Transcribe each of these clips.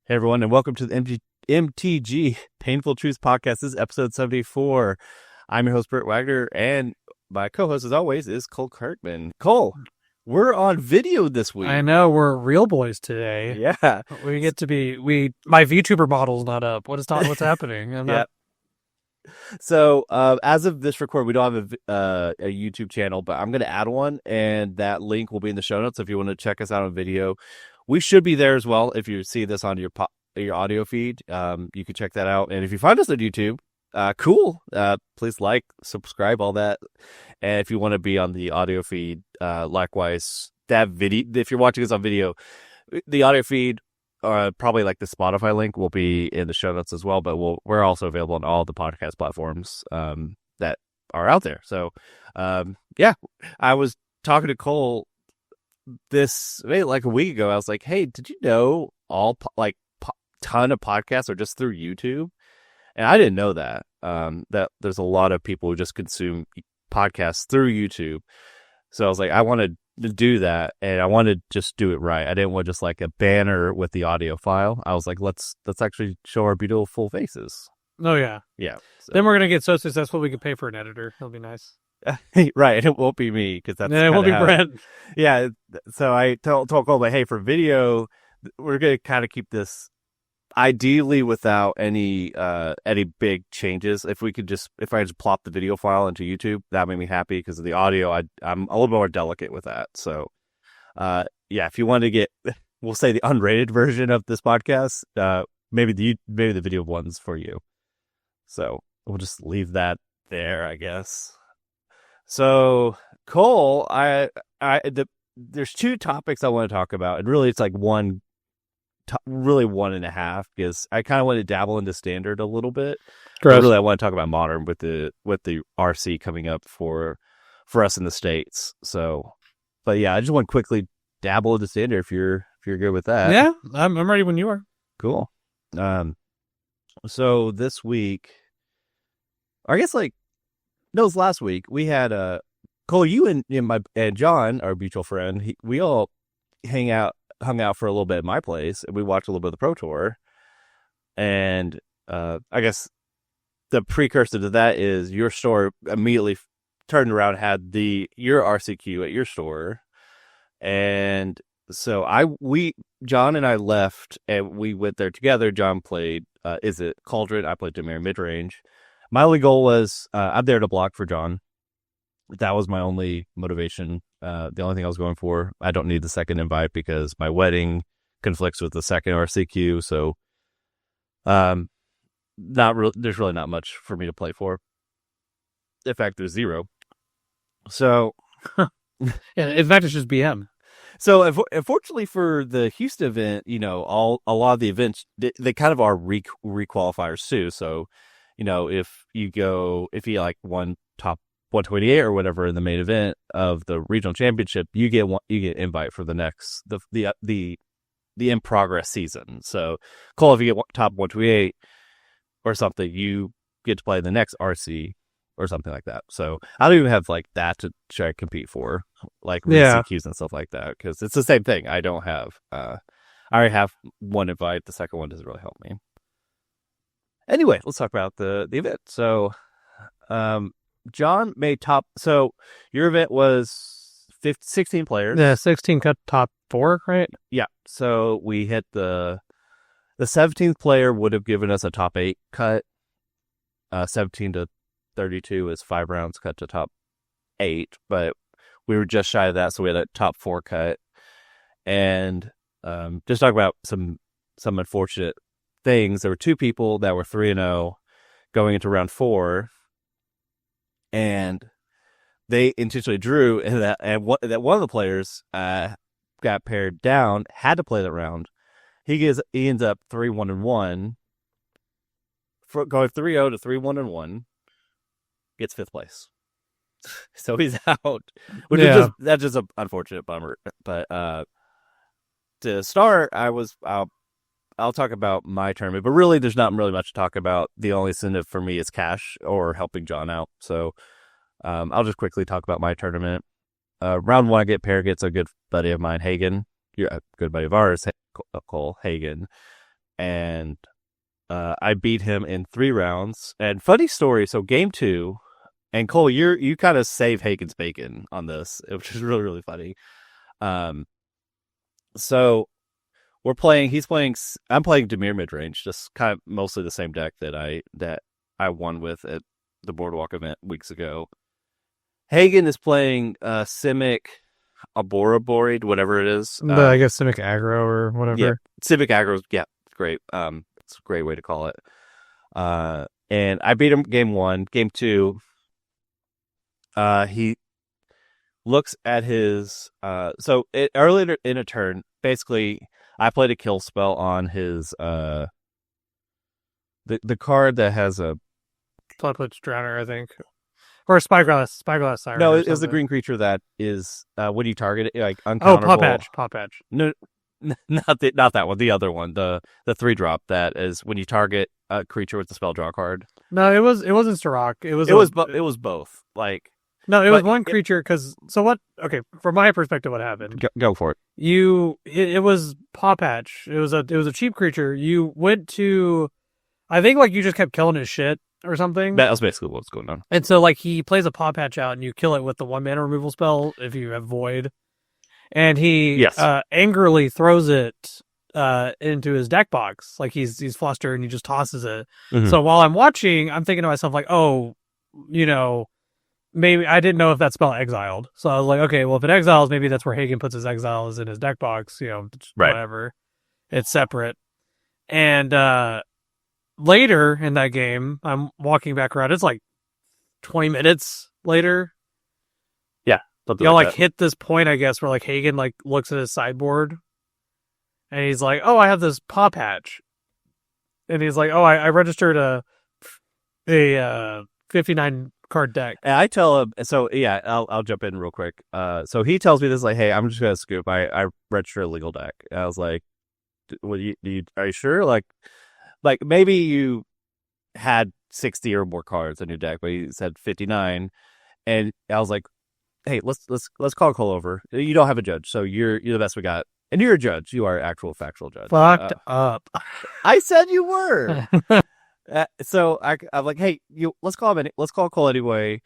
Hey everyone, and welcome to the MTG Painful Truths Podcast. This is episode 74. I'm your host, Bert Wagner, and my co-host, as always, is Cole Kirkman. Cole, we're on video this week. I know, we're real boys today. Yeah. We get to be, my VTuber model's not up. What's happening? I'm not. So, as of this record, we don't have a YouTube channel, but I'm going to add one, and that link will be in the show notes if you want to check us out on video. We should be there as well. If you see this on your audio feed, you can check that out. And if you find us on YouTube, cool. Please like, subscribe, all that. And if you want to be on the audio feed, likewise, that video. If you're watching us on video, the audio feed, probably like the Spotify link, will be in the show notes as well. But we're also available on all the podcast platforms that are out there. So, I was talking to Cole like a week ago. I was like, hey, did you know ton of podcasts are just through YouTube? And I didn't know that that there's a lot of people who just consume podcasts through YouTube. So I was like, I wanted to do that, and I wanted to just do it right. I didn't want just like a banner with the audio file. I was like, let's actually show our beautiful faces. Oh yeah. So. Then we're gonna get so successful we can pay for an editor. It'll be nice. Right, it won't be me because that's it won't be Brent. Yeah, so I told Cole, like, hey, for video, we're gonna kind of keep this ideally without any big changes. If I just plop the video file into YouTube, that made me happy because of the audio. I'm a little more delicate with that. So, if you want to get, we'll say the unrated version of this podcast, maybe the video one's for you. So we'll just leave that there, I guess. So, Cole, there's two topics I want to talk about, and really it's like one and a half, because I kind of want to dabble into standard a little bit. Really, I want to talk about modern with the RC coming up for us in the States. So, but yeah, I just want to quickly dabble into standard if you're good with that. Yeah, I'm ready when you are. Cool. So this week, or I guess it was last week, we had Cole, you and John, our mutual friend, we all hung out for a little bit at my place, and we watched a little bit of the Pro Tour. And I guess the precursor to that is your store immediately turned around and had your RCQ at your store. And so John and I left, and we went there together. John played Is It Cauldron? I played Demare Midrange. My only goal was I'm there to block for John. That was my only motivation. The only thing I was going for. I don't need the second invite because my wedding conflicts with the second RCQ. So, there's really not much for me to play for. In fact, there's zero. So, in fact, it's just BM. So, unfortunately for the Houston event, a lot of the events they kind of are requalifiers too. So, if you like one top 128 or whatever in the main event of the regional championship, you get invite for the next the in progress season. So, Cole, if you get top 128 or something, you get to play the next RC or something like that. So I don't even have like that to try to compete for, like CQs and stuff like that, because it's the same thing. I don't have. I already have one invite. The second one doesn't really help me. Anyway, let's talk about the event. So, John made top. So your event was 16 players. Yeah, 16 cut top 4, right? Yeah. So we hit the 17th player would have given us a top 8 cut. 17 to 32 is 5 rounds cut to top 8, but we were just shy of that, so we had a top 4 cut. And just talk about some unfortunate things. There were 2 people that were 3-0 going into round 4. And they intentionally drew, and one of the players got paired down, had to play that round. He ends up 3-1-1, going 3-0 to 3-1-1, gets 5th place. So he's out, which is that's just an unfortunate bummer. But to start, I'll talk about my tournament, but really there's not really much to talk about. The only incentive for me is cash or helping John out. So I'll just quickly talk about my tournament. Round 1, I get pair gets a good buddy of mine, Hagen. You're a good buddy of ours, Cole Hagen. and I beat him in 3 rounds. And funny story, so game 2, and Cole, you kind of save Hagen's bacon on this, which is really really funny. Um, so we're playing. He's playing. I'm playing Demir mid range, just kind of mostly the same deck that I won with at the Boardwalk event weeks ago. Hagen is playing Simic Aboroboid, whatever it is. I guess Simic aggro or Yeah, whatever. Simic aggro. Yeah, great. It's a great way to call it. And I beat him game 1. Game 2, he looks at his earlier in a turn, basically I played a kill spell on his the card that has a Bloodlet's Drowner, I think. Or Spyglass Siren. no, or it was the something. green creature that is when you target it, like Oh, uncounterable. Paw Patch. No, not that one. The other one, the 3-drop that is when you target a creature with the spell draw card. No, it wasn't Sirach. It was both. Like No, it was but one creature. Because so what? Okay, from my perspective, what happened? go for it. It was Paw Patch. It was a cheap creature. You went to, I think like you just kept killing his shit or something. That was basically what's going on. And so like he plays a Paw Patch out and you kill it with the 1-mana removal spell if you have Void. And he Yes. Angrily throws it into his deck box. Like he's flustered and he just tosses it. Mhm. So while I'm watching, I'm thinking to myself like, oh, maybe I didn't know if that spell exiled. So I was like, okay, well if it exiles, maybe that's where Hagen puts his exiles in his deck box, Right. whatever. It's separate. And later in that game, I'm walking back around. It's like 20 minutes later. Y'all like hit this point, I guess, where like Hagen like looks at his sideboard and he's like, oh, I have this Paw Patch. And he's like, oh, I registered a 59 card deck. And I tell him, so yeah, I'll jump in real quick. So he tells me this like, hey, I'm just gonna scoop. I register a legal deck. And I was like, are you sure? Like maybe you had 60 or more cards in your deck, but he said 59, and I was like, hey, let's call Cole over. You don't have a judge, so you're the best we got, and you're a judge. You are an actual factual judge. Fucked up. I said you were. So I'm like, hey, let's call him. Let's call Cole anyway.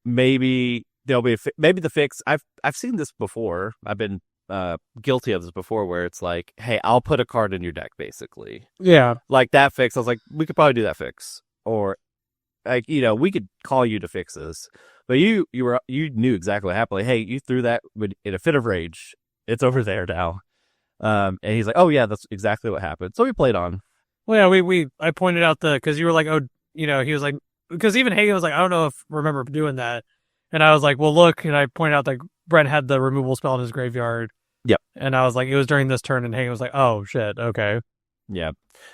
Maybe there'll be maybe the fix. I've seen this before. I've been guilty of this before, where it's like, hey, I'll put a card in your deck, basically. Yeah. Like that fix. I was like, we could probably do that fix, or like we could call you to fix this. But you knew exactly what happened. Like, hey, you threw that in a fit of rage. It's over there now. And he's like, oh yeah, that's exactly what happened. So we played on. Well, yeah, I pointed out because you were like, oh, he was like, because even Hagen was like, I don't know if I remember doing that. And I was like, well, look, and I pointed out that Brent had the removal spell in his graveyard. Yep. And I was like, it was during this turn, and Hagen was like, oh shit, okay. Yeah.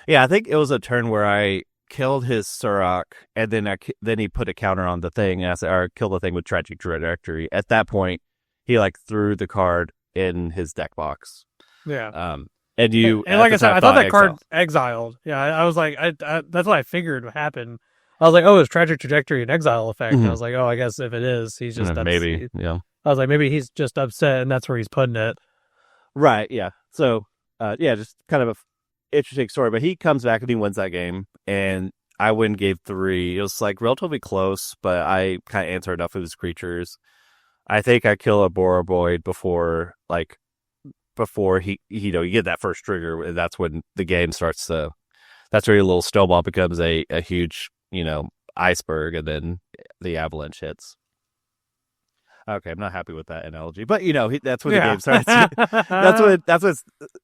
I think it was a turn where I killed his Surrak, and then he put a counter on the thing, and I said, or kill the thing with Tragic Trajectory. At that point, he like threw the card in his deck box. Yeah. And like I said, I thought that card exiled. Yeah, I was like, I that's what I figured would happen. I was like, oh, it's Tragic Trajectory and exile effect. Mm-hmm. And I was like, oh, I guess if it is, he's just maybe. Yeah. I was like, maybe he's just upset, and that's where he's putting it. Right. Yeah. So, just kind of a interesting story. But he comes back and he wins that game, and I win game 3. It was like relatively close, but I kind of answered enough of his creatures. I think I kill a Boroboid before he you get that first trigger, and that's when the game starts to. That's where your little snowball becomes a huge iceberg, and then the avalanche hits. Okay, I'm not happy with that analogy, but that's when the game starts. that's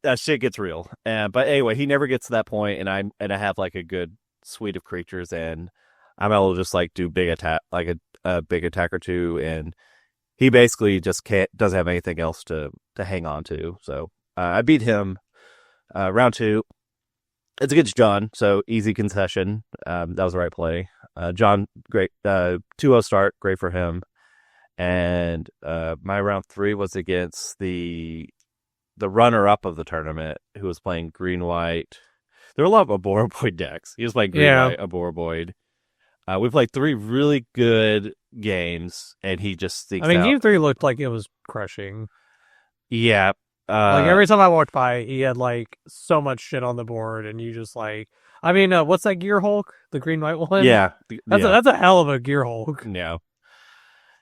when shit gets real. But anyway, he never gets to that point, and I have like a good suite of creatures, and I'm able to just like do big attack, like a big attack or two, and he basically just doesn't have anything else to hang on to. So I beat him round 2. It's against John, so easy concession. That was the right play. John, great 2-0 start, great for him. And my round 3 was against the runner-up of the tournament, who was playing green-white. There were a lot of Aboroboid decks. He was playing green-white Aboroboid. We played 3 really good games, and he just sneaks out. Game 3 looked like it was crushing. Yeah. Like every time I walked by, he had like so much shit on the board, and you just like, I mean, what's that Gear Hulk? The green white one? yeah, yeah, That's a hell of a Gear Hulk. yeah,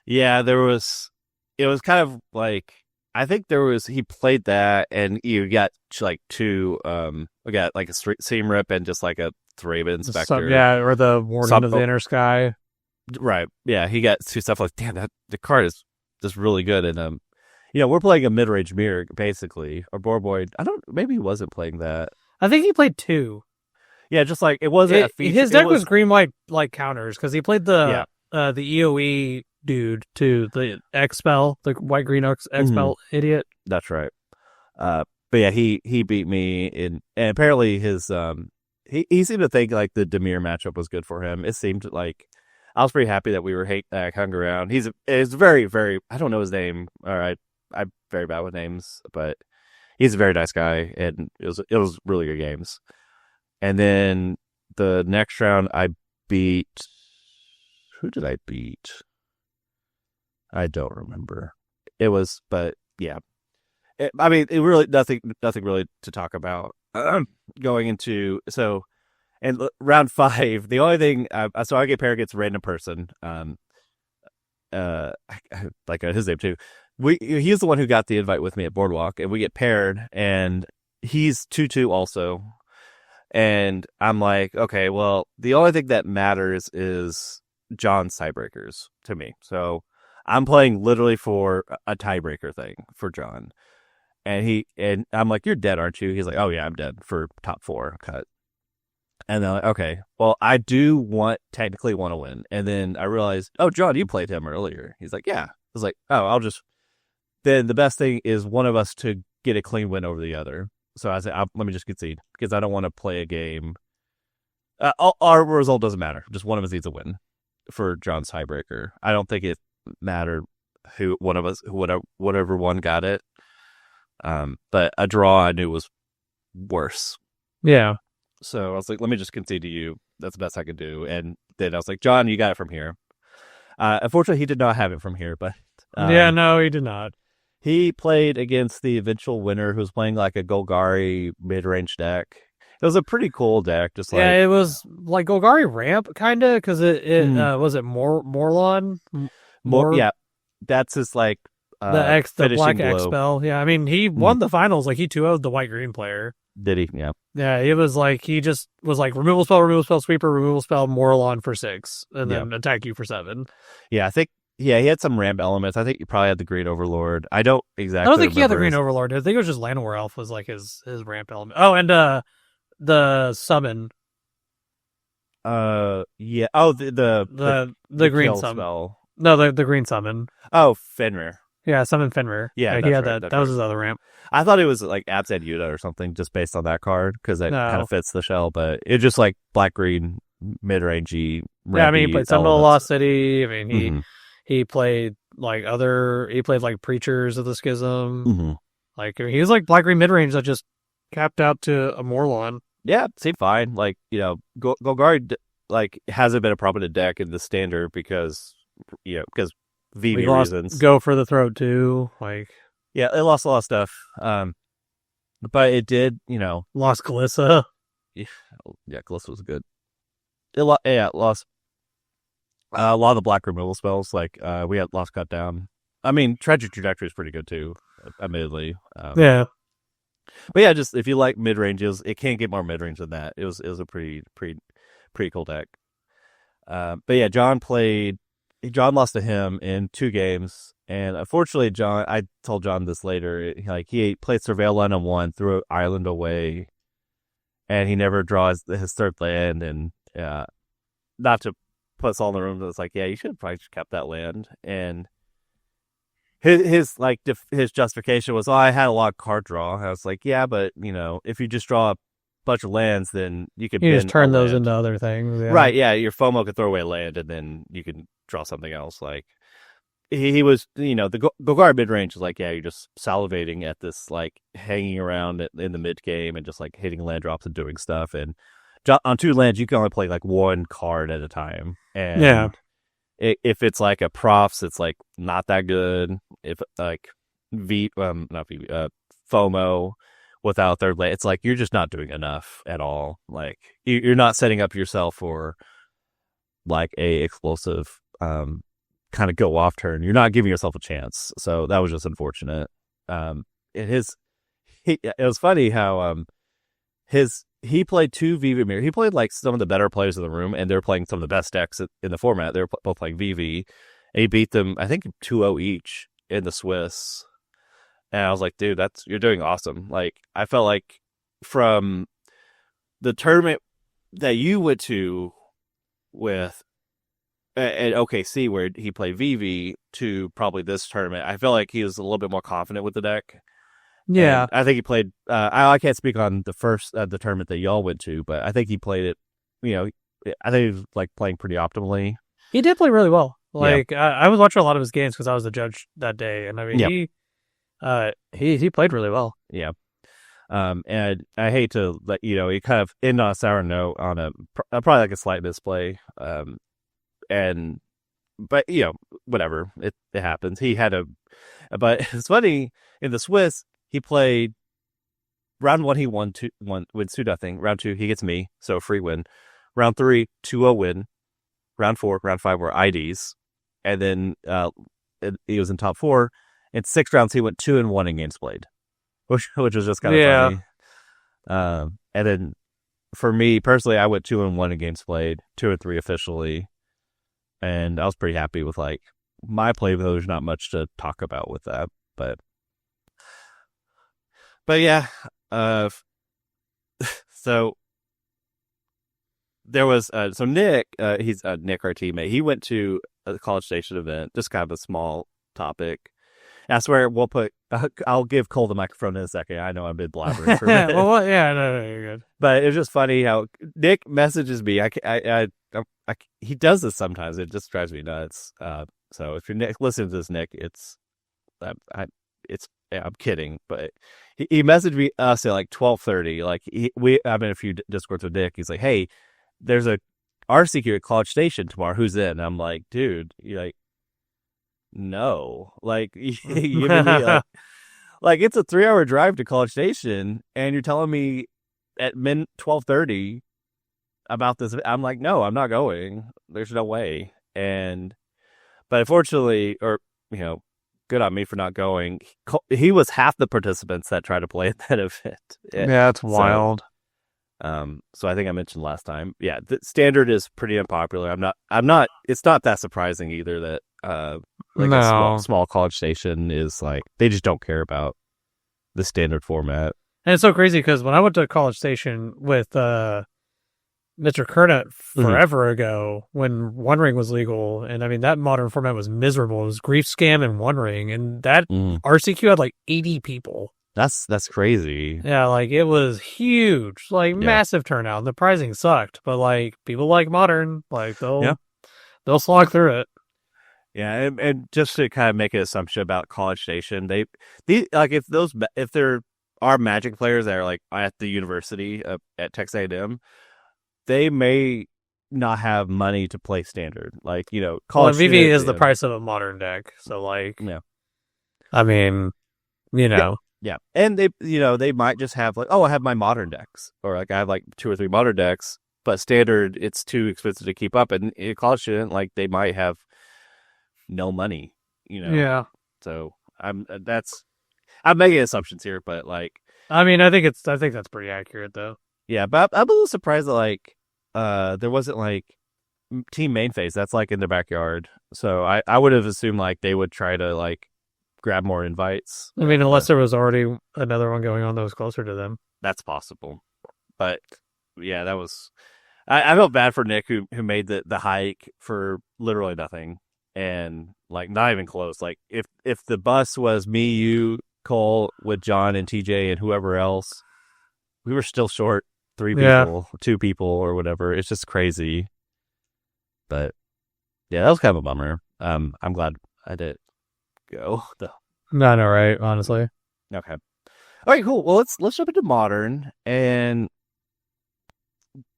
yeah. There was, it was kind of like, I think there was, he played that, and you got like two, we got like a seam rip and just like a Thraben Inspector. Yeah, or the Warden of the Inner Sky. Right. Yeah, he got two stuff like, damn, that the card is just really good. And we're playing a mid range mirror basically. Or Borboy, maybe he wasn't playing that. I think he played two. Yeah, just like it wasn't a feature. His deck was green white like counters because he played the EOE dude to the X spell, the white green X spell idiot. That's right. But yeah, he beat me and apparently his he seemed to think like the Demir matchup was good for him. It seemed like I was pretty happy that we were hung around. He's very, very, I don't know his name. All right, I'm very bad with names, but he's a very nice guy, and it was really good games. And then the next round, I beat. Who did I beat? I don't remember. It was, but yeah. It really nothing really to talk about going into and round 5. The only thing, so I get paired against a random person. His name too. He's the one who got the invite with me at Boardwalk, and we get paired, and he's 2/2 also. And I'm like, okay, well, the only thing that matters is John's tiebreakers to me. So I'm playing literally for a tiebreaker thing for John. And I'm like, you're dead, aren't you? He's like, oh yeah, I'm dead for top 4 cut. And they're like, okay, well, I do technically want to win. And then I realized, oh, John, you played him earlier. He's like, yeah. I was like, oh, then the best thing is one of us to get a clean win over the other. So I said, let me just concede because I don't want to play a game. Our result doesn't matter. Just one of us needs a win for John's tiebreaker. I don't think it mattered who one of us, whatever one got it. But a draw I knew was worse. Yeah. So I was like, let me just concede to you. That's the best I could do. And then I was like, John, you got it from here. Unfortunately, he did not have it from here, but no, he did not. He played against the eventual winner who was playing like a Golgari mid-range deck. It was a pretty cool deck. Just like, it was like Golgari ramp kind of because it was it Morlon. Yeah, that's his like the black blow. X spell. Yeah, I mean he won the finals. Like he 2-0'd the white green player. Did he? Yeah. Yeah, it was like he just was like removal spell, sweeper, removal spell, Morlon for 6, and then attack you for 7. Yeah, I think. Yeah, he had some ramp elements. I think he probably had the Green Overlord. I don't think he had the Green Overlord. I think it was just Llanowar Elf was like his ramp element. Oh, and the summon. Yeah. Oh, the green summon. Spell. No, the green summon. Oh, Fenrir. Yeah, summon Fenrir. Yeah, he had right, that. That was his other ramp. I thought it was like Abzan Yuta or something, just based on that card because that kind of fits the shell. But it's just like black green mid rangey. Yeah, I mean he played Seminole of Lost City. I mean he played like Preachers of the Schism. Mm-hmm. Like he was like black green mid range that just capped out to a Morlon. Yeah, seemed fine. Like Golgari like hasn't been a prominent deck in the standard because VV reasons. Go for the throat too. Like yeah, it lost a lot of stuff. But it did. Lost Glissa. Yeah, Glissa was good. It lost. A lot of the black removal spells, like we had Lost Cut Down. I mean, Tragic Trajectory is pretty good too, admittedly. Yeah, but yeah, just if you like mid ranges, it can't get more mid range than that. It was a pretty cool deck. But yeah, John lost to him in 2 games, and unfortunately, I told John this later. Like he played Surveil Land on 1, threw Island away, and he never draws his 3rd land, and not to put us all in the room. That's like, yeah, you should have probably just kept that land. And his justification was, I had a lot of card draw. I was like, yeah, but if you just draw a bunch of lands, then you could just turn those into other things. Yeah. Right? Yeah, your FOMO could throw away land, and then you can draw something else. Like he was, the Golgari mid range is like, yeah, you're just salivating at this, like hanging around in the mid game and just like hitting land drops and doing stuff. And on 2 lands, you can only play like 1 card at a time. And if it's like a profs, it's like not that good. If like FOMO without their it's like you're just not doing enough at all. Like you're not setting up yourself for like a explosive kind of go off turn. You're not giving yourself a chance. So that was just unfortunate. It was funny how he played two VV mirror. He played like some of the better players in the room, and they're playing some of the best decks in the format. They're both playing VV, and he beat them, I think, 2-0 each in the Swiss. And I was like, dude, you're doing awesome. Like, I felt like from the tournament that you went to with at OKC, where he played VV, to probably this tournament, I feel like he was a little bit more confident with the deck. Yeah. And I think he played. I can't speak on the tournament that y'all went to, but I think he played it. I think he was like playing pretty optimally. He did play really well. Like I was watching a lot of his games because I was the judge that day, and I mean he played really well. Yeah. And I hate to let he kind of end on a sour note on probably like a slight misplay. But whatever, it happens. He had but it's funny, in the Swiss he played round 1, he wins 2-0. Round 2 he gets me, so free win. Round 3 2-0 win. Round 4, round 5 were IDs, and then he was in top 4. In 6 rounds he went 2-1 in games played, which was just kind of funny. And then for me personally, I went 2-1 in games played, 2-3 officially. And I was pretty happy with like my play, though there's not much to talk about with that. But yeah, so there was so Nick, he's Nick, our teammate. He went to a College Station event, just kind of a small topic. And I swear I'll give Cole the microphone in a second. I know I've been blabbering for a minute. Well, yeah, no, you're good. But it was just funny how Nick messages me. He does this sometimes. It just drives me nuts. So if you're listening to this, Nick, I'm kidding, but he messaged me us at like 12:30. Like I'm in a few discords with Nick. He's like, "Hey, there's a RCQ at College Station tomorrow. Who's in?" And I'm like, "Dude, you're like, no, like you give me like it's a 3-hour drive to College Station, and you're telling me at 12:30 about this." I'm like, no, I'm not going. There's no way. But unfortunately, or good on me for not going. He was half the participants that tried to play at that event. Yeah, it's wild. So I think I mentioned last time. Yeah, the standard is pretty unpopular. I'm not. It's not that surprising either that a small College Station is like, they just don't care about the standard format. And it's so crazy because when I went to College Station with Mr. Kernut forever ago, when One Ring was legal, and I mean that modern format was miserable. It was Grief Scam and One Ring, and that RCQ had like 80 people. That's crazy. Yeah, like it was huge, like massive turnout. The pricing sucked, but like people like Modern, like they'll slog through it. Yeah, and just to kind of make an assumption about College Station, if there are Magic players that are like at the university at Texas A&M, they may not have money to play standard. Like College. Well, VV is the price of a Modern deck, so like, I mean, Yeah, and they might just have like, oh, I have my Modern decks, or like I have like 2 or 3 Modern decks, but standard it's too expensive to keep up, and in College Student, like they might have no money, Yeah. So I'm making assumptions here, but like, I mean, I think that's pretty accurate though. Yeah, but I'm a little surprised that like there wasn't like team main phase. That's like in their backyard, so I would have assumed like they would try to like grab more invites. I mean, unless there was already another one going on that was closer to them. That's possible. But yeah, that was. I felt bad for Nick who made the hike for literally nothing, and like not even close. Like if the bus was me, you, Cole, with John and TJ and whoever else, we were still short 3 people, 2 people, or whatever. It's just crazy. But yeah, that was kind of a bummer. I'm glad I did go though. No, right, honestly. Okay. All right, cool. Well, let's jump into Modern. And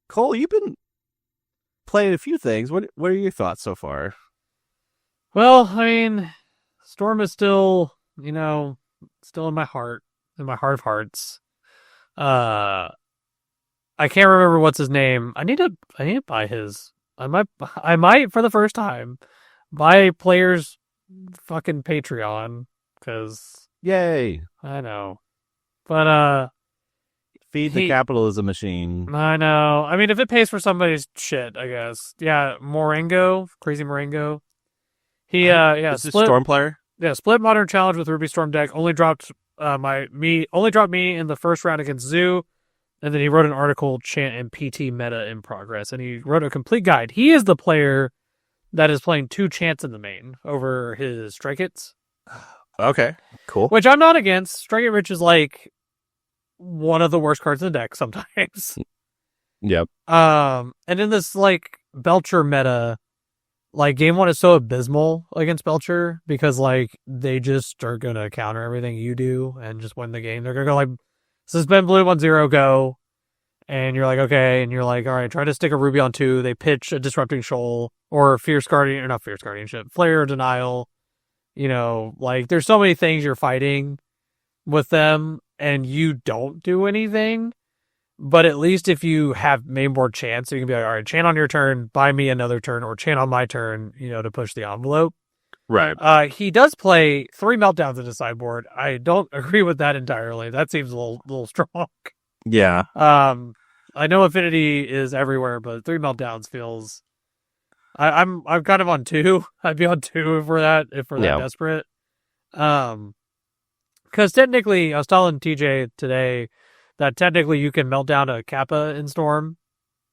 Cole, you've been playing a few things. What are your thoughts so far? Well, I mean, Storm is still, still in my heart. in my heart of hearts. I can't remember what's his name. I need to buy his. I might for the first time buy players fucking Patreon because Yay! I know, but Feed the capitalism machine. I know. I mean, if it pays for somebody's shit, I guess. Yeah, Moringo, Crazy Moringo. He is this Storm player? Yeah, split Modern Challenge with Ruby Storm deck. Only dropped me in the first round against Zoo, and then he wrote an article, Chant and PT meta in progress, and he wrote a complete guide. He is the player that is playing 2 Chants in the main over his Strike Hits. Okay, cool. Which I'm not against. Strike It Rich is like one of the worst cards in the deck sometimes. Yep. And in this like Belcher meta, like game 1 is so abysmal against Belcher because like they just are gonna counter everything you do and just win the game. They're gonna go like suspend blue 1-0 go, and you're like okay, and you're like all right, try to stick a Ruby on 2. They pitch a Disrupting Shoal or Fierce Guardian or not Fierce Guardianship, Flare Denial. You know, like there's so many things you're fighting with them, and you don't do anything. But at least if you have mainboard chance, so you can be like, all right, chant on your turn, buy me another turn, or chant on my turn, you know, to push the envelope. Right. He does play 3 meltdowns in his sideboard. I don't agree with that entirely. That seems a little strong. Yeah. I know Affinity is everywhere, but 3 meltdowns feels. I'm kind of on 2. I'd be on 2 if we're that desperate. Because technically, I was telling TJ today that technically you can melt down a Kappa in Storm.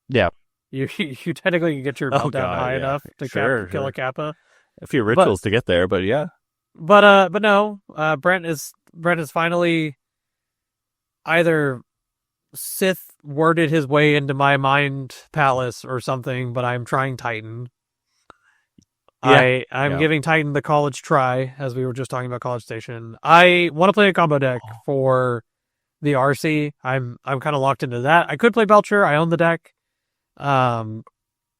Yeah. You technically can get your meltdown high enough to kill a Kappa. A few rituals to get there, but yeah. But no, Brent is finally either Sith worded his way into my mind palace or something, but I'm trying Titan. Yeah. I'm giving Titan the college try, as we were just talking about College Station. I want to play a combo deck for the RC. I'm kind of locked into that. I could play Belcher. I own the deck.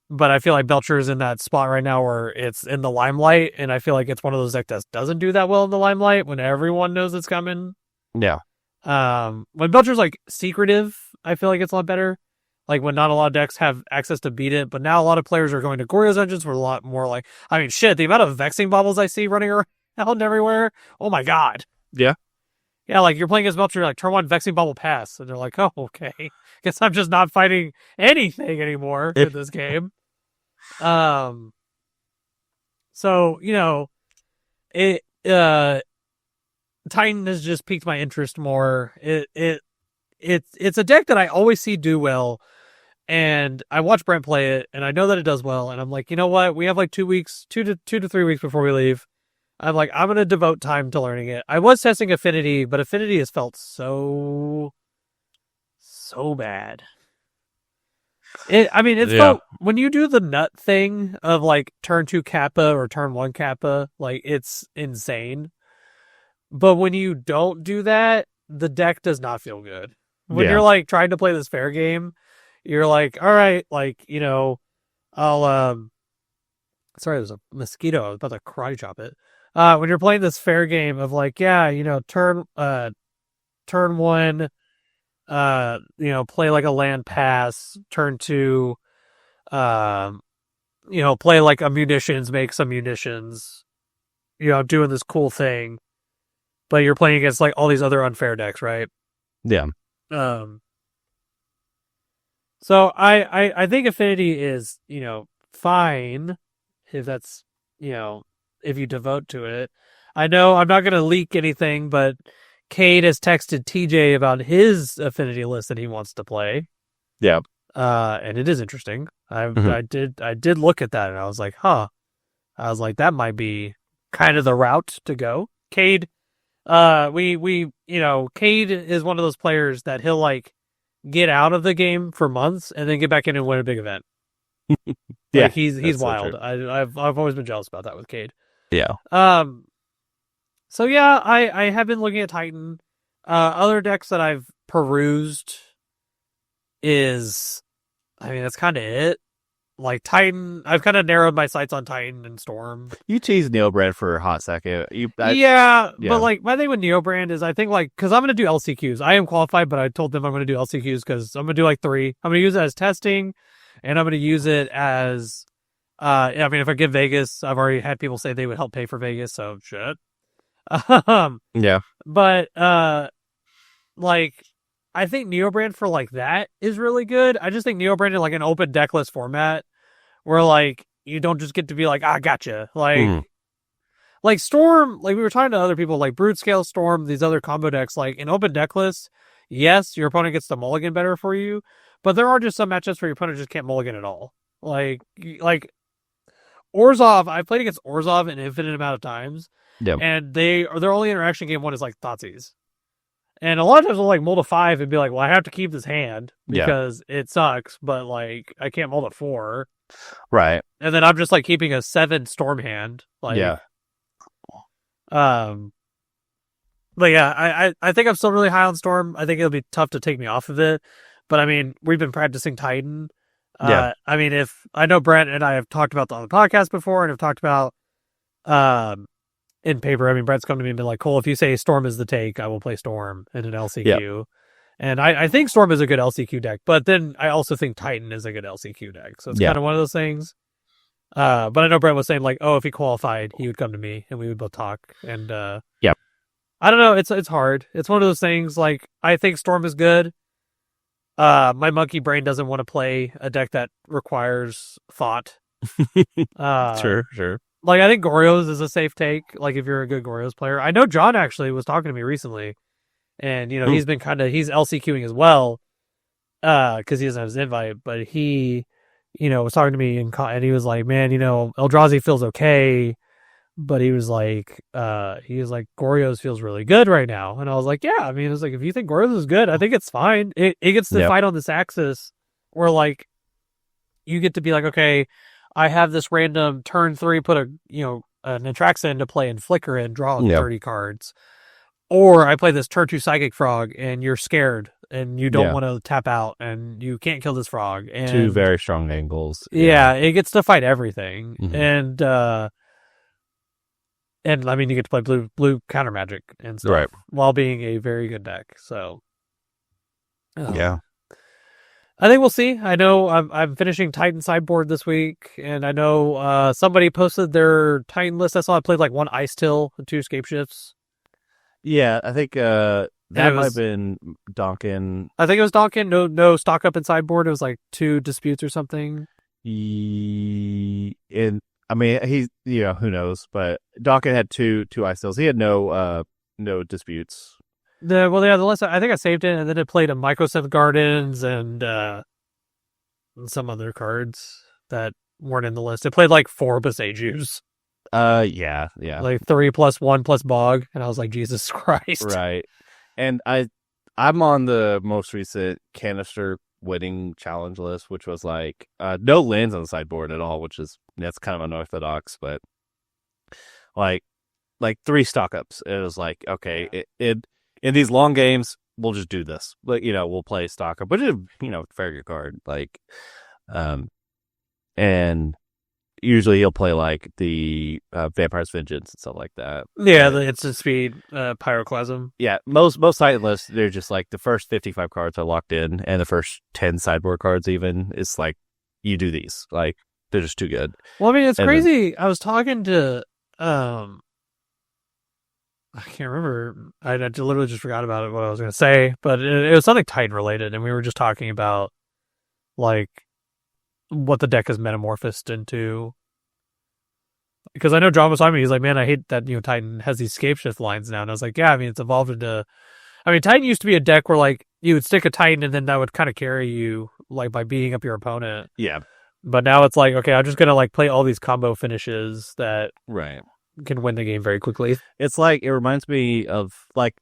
But I feel like Belcher is in that spot right now where it's in the limelight, and I feel like it's one of those decks that doesn't do that well in the limelight when everyone knows it's coming. Yeah. When Belcher's like secretive, I feel like it's a lot better. Like when not a lot of decks have access to beat it, but now a lot of players are going to Goryo's Engines for a lot more like, I mean, shit, the amount of Vexing Baubles I see running around everywhere. Oh my God. Yeah. Yeah, like you're playing against Belcher, like turn 1 Vexing Bubble pass, and they're like, oh, okay. Guess I'm just not fighting anything anymore in this game. So, you know, Titan has just piqued my interest more. It's a deck that I always see do well, and I watch Brent play it, and I know that it does well, and I'm like, you know what? We have like 2 weeks, 2 to 3 weeks before we leave. I'm like, I'm going to devote time to learning it. I was testing Affinity, but Affinity has felt so bad. It's felt, when you do the nut thing of like turn 2 Kappa or turn 1 Kappa, like it's insane. But when you don't do that, the deck does not feel good. When you're like trying to play this fair game, you're like, all right, like, you know, I'll, sorry, there's a mosquito. I was about to karate chop it. When you're playing this fair game of like, yeah, you know, turn 1, you know, play like a land pass, turn 2, you know, play like a munitions, make some munitions, you know, doing this cool thing, but you're playing against like all these other unfair decks, right? Yeah. So I think Affinity is, you know, fine if that's, you know, if you devote to it. I know I'm not going to leak anything, but Cade has texted TJ about his Affinity list that he wants to play. Yeah. And it is interesting. I did look at that and I was like, huh. I was like, that might be kind of the route to go. Cade, you know, Cade is one of those players that he'll like get out of the game for months and then get back in and win a big event. Yeah. Like, he's wild. I've always been jealous about that with Cade. Yeah. So yeah, I have been looking at Titan. Other decks that I've perused is, I mean, that's kind of it. like Titan. I've kind of narrowed my sights on Titan and Storm. You teased Neobrand for a hot second. Yeah, but like my thing with Neobrand is I think like because I'm gonna do LCQs. I am qualified, but I told them I'm gonna do LCQs because I'm gonna do like 3. I'm gonna use it as testing, and I'm gonna use it as. I mean, if I give Vegas, I've already had people say they would help pay for Vegas, so shit. Yeah, but like I think Neobrand for like that is really good. I just think Neobrand in like an open decklist format where like you don't just get to be like, gotcha. Like Storm, like we were talking to other people, like Brood Scale Storm, these other combo decks, like in open deck lists, yes, your opponent gets the mulligan better for you, but there are just some matchups where your opponent just can't mulligan at all. Like Orzhov, I played against Orzhov an infinite amount of times, and their only interaction game one is like Thoughtseize. And a lot of times they'll like mold a 5 and be like, well, I have to keep this hand because it sucks, but like I can't mold a 4. Right. And then I'm just like keeping a 7 Storm hand. Like, but yeah, I think I'm still really high on Storm. I think it'll be tough to take me off of it. But I mean, we've been practicing Titan. I mean, if I know Brent and I have talked about on the podcast before and have talked about in paper. I mean, Brent's come to me and been like, Cole, if you say Storm is the take, I will play Storm in an LCQ. And I think Storm is a good LCQ deck, but then I also think Titan is a good LCQ deck. So it's kind of one of those things. But I know Brent was saying like, oh, if he qualified, he would come to me and we would both talk. And I don't know. It's hard. It's one of those things. Like I think Storm is good. My monkey brain doesn't want to play a deck that requires thought. Sure. Like I think Goryo's is a safe take. Like if you're a good Goryo's player, I know John actually was talking to me recently, and you know he's been he's LCQing as well, because he doesn't have his invite. But he, was talking to me and he was like, man, Eldrazi feels okay, but he was like Goryo's feels really good right now, and I was like, yeah, I mean, it's like if you think Goryo's is good, I think it's fine. It gets to fight on this axis where like you get to be like, okay, I have this random turn 3, put an Atraxa into play and flicker and draw 30 cards. Or I play this turn 2 Psychic Frog and you're scared and you don't want to tap out and you can't kill this frog. And 2 very strong angles. Yeah, it gets to fight everything. Mm-hmm. And I mean, you get to play blue counter magic and stuff while being a very good deck. So, I think we'll see. I know I'm finishing Titan sideboard this week, and I know somebody posted their Titan list. I saw I played like 1 Ice Till and 2 Scape Shifts. Yeah, I think that might have been Donkin. I think it was Donkin. No stock up in sideboard. It was like 2 disputes or something. I mean, he's who knows, but Donkin had two Ice Tills. He had no disputes. The list, I think I saved it, and then it played a Mycosynth Gardens and some other cards that weren't in the list. It played like 4 Besajus. Yeah. Like 3 + 1 + Bog, and I was like, Jesus Christ. Right. And I'm on the most recent Canister winning challenge list, which was like no lands on the sideboard at all, that's kind of unorthodox, but like 3 stock ups. It was like, okay, in these long games, we'll just do this. But, we'll play stock up, but it's, very good card. Like, and usually he'll play like the Vampire's Vengeance and stuff like that. Yeah, the instant speed Pyroclasm. Yeah, most Titan lists, they're just like the first 55 cards are locked in, and the first 10 sideboard cards even is like, you do these. Like, they're just too good. Well, I mean, it's crazy. I was talking to I can't remember. I literally just forgot about it, what I was going to say, but it was something Titan related, and we were just talking about like what the deck is metamorphosed into. Because I know John was talking to me, he's like, man, I hate that Titan has these Scape Shift lines now, and I was like, yeah, I mean, it's evolved into. I mean, Titan used to be a deck where like you would stick a Titan, and then that would kind of carry you like by beating up your opponent. Yeah. But now it's like, okay, I'm just gonna like play all these combo finishes that can win the game very quickly. It's like, it reminds me of like,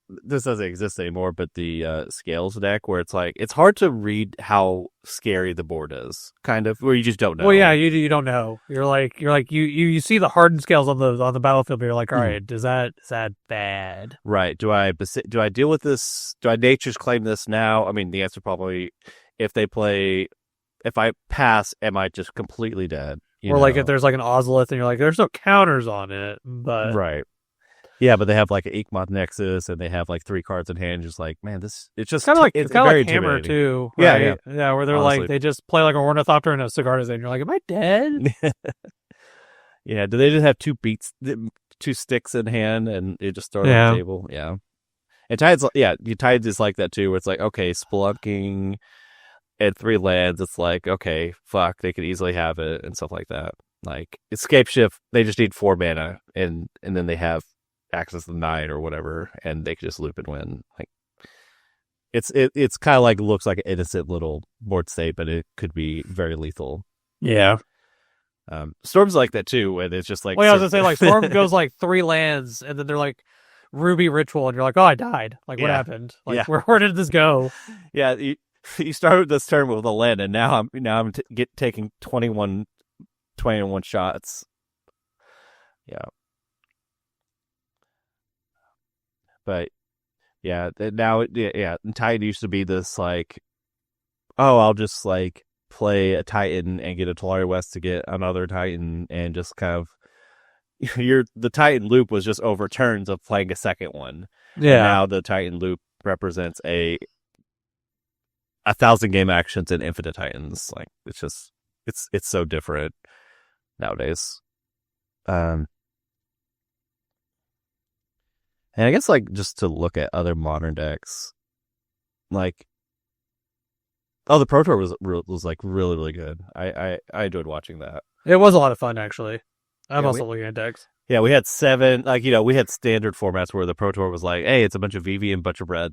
this doesn't exist anymore, but the Scales deck, where it's like, it's hard to read how scary the board is, kind of, where you just don't know. Well, yeah, you don't know. You're like you see the hardened scales on the battlefield, but you're like, all right, is that bad? Right. Do I deal with this? Do I nature's claim this now? I mean, the answer probably, if they play if I pass, am I just completely dead? Or like if there's like an Ozolith and you're like, there's no counters on it, but right. Yeah, but they have like an Inkmoth Nexus, and they have like 3 cards in hand. Just like, man, it's just kind of like it's kind of very like Hammer intimidating. too, Yeah, right? Yeah, where they're honestly. like they just play like a Ornithopter and a Sigardas, and you're like, am I dead? Yeah, do they just have 2 sticks in hand and it just throw it on the table? Yeah. And Tides is like that too, where it's like, okay, Spelunking and 3 lands, it's like, okay, fuck, they could easily have it and stuff like that. Like Escape Shift, they just need 4 mana and then they have access to the 9 or whatever, and they could just loop and win. Like it's kind of like looks like an innocent little board state, but it could be very lethal. Yeah. Storm's like that too, and it's just like, well, I was gonna say like Storm goes like 3 lands, and then they're like Ruby Ritual, and you're like, oh, I died. Like, what happened? Like, where did this go? Yeah, you started this turn with a land, and now I'm taking 21 shots. Yeah, but yeah, now and Titan used to be this like, oh, I'll just like play a Titan and get a Tolaria West to get another Titan, and just kind of the Titan loop was just over turns of playing a second one. Yeah. And now the Titan loop represents 1,000 game actions and infinite Titans. Like it's just it's so different nowadays. And I guess like just to look at other modern decks, like the Pro Tour was like really, really good. I enjoyed watching that. It was a lot of fun, actually. I'm also looking at decks. Yeah, we had 7, we had standard formats where the Pro Tour was like, hey, it's a bunch of VV and a bunch of red.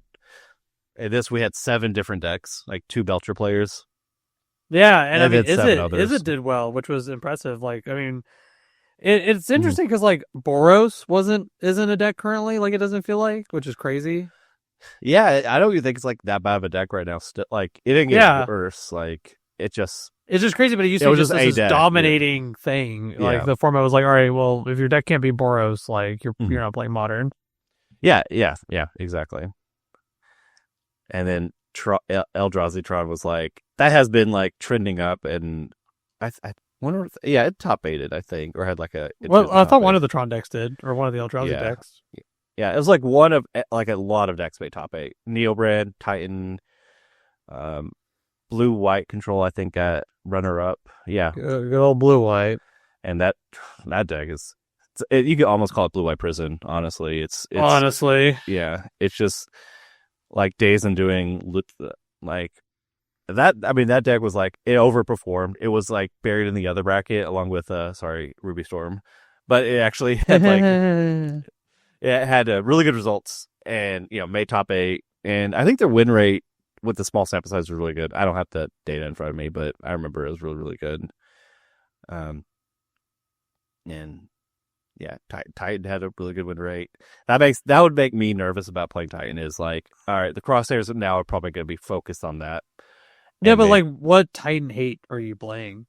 And this, we had 7 different decks, like 2 Belcher players. Yeah, and I mean, Izzet did well, which was impressive. Like, I mean, it's interesting because like Boros isn't a deck currently. Like, it doesn't feel like, which is crazy. Yeah, I don't even think it's like that bad of a deck right now. Still, like it didn't get worse. Like it's just crazy. But it used to be just this dominating thing. Like the format was like, all right, well, if your deck can't be Boros, like you're not playing Modern. Yeah, exactly. And then Eldrazi Tron was like, that has been like trending up, and I wonder it top 8'd, I think, or had like a. Well, I thought one of the Tron decks did, or one of the Eldrazi decks. Yeah, it was like one of like a lot of decks made top 8. Neobrand, Titan, blue white control, I think, got runner up. Yeah, good old blue white. And that deck is, you could almost call it blue white prison. Honestly, it's honestly, yeah, it's just like Days Undoing, like that. I mean, that deck was like, it overperformed. It was like buried in the other bracket along with Ruby Storm, but it actually had like. It had really good results, and made top 8. And I think their win rate with the small sample size was really good. I don't have the data in front of me, but I remember it was really, really good. And yeah, Titan had a really good win rate. That would make me nervous about playing Titan. Is like, all right, the crosshairs now are probably going to be focused on that. Yeah, but like, what Titan hate are you playing?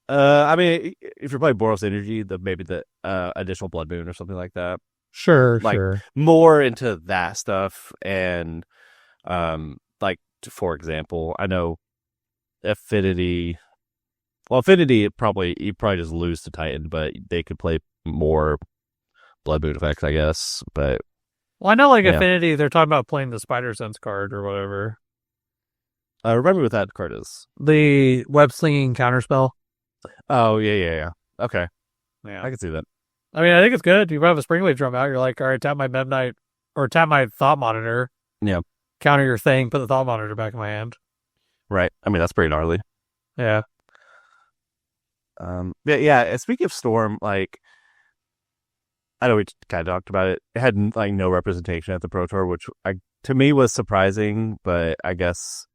I mean, if you're playing Boros Energy, maybe the additional Blood Moon or something like that. Sure, like more into that stuff. And like, for example, I know Affinity you probably just lose to Titan, but they could play more Blood Moon effects, I guess. But I know like Affinity, they're talking about playing the Spider Sense card or whatever. Remind me what that card is. The web slinging counterspell. Oh yeah. Okay. Yeah, I can see that. I mean, I think it's good. You have a Springwave drum out. You're like, all right, tap my Mem Knight or tap my Thought Monitor. Yeah. Counter your thing. Put the Thought Monitor back in my hand. Right. I mean, that's pretty gnarly. Yeah. Yeah. Speaking of Storm, like, I know we kind of talked about it. It had like no representation at the Pro Tour, which to me was surprising. But I guess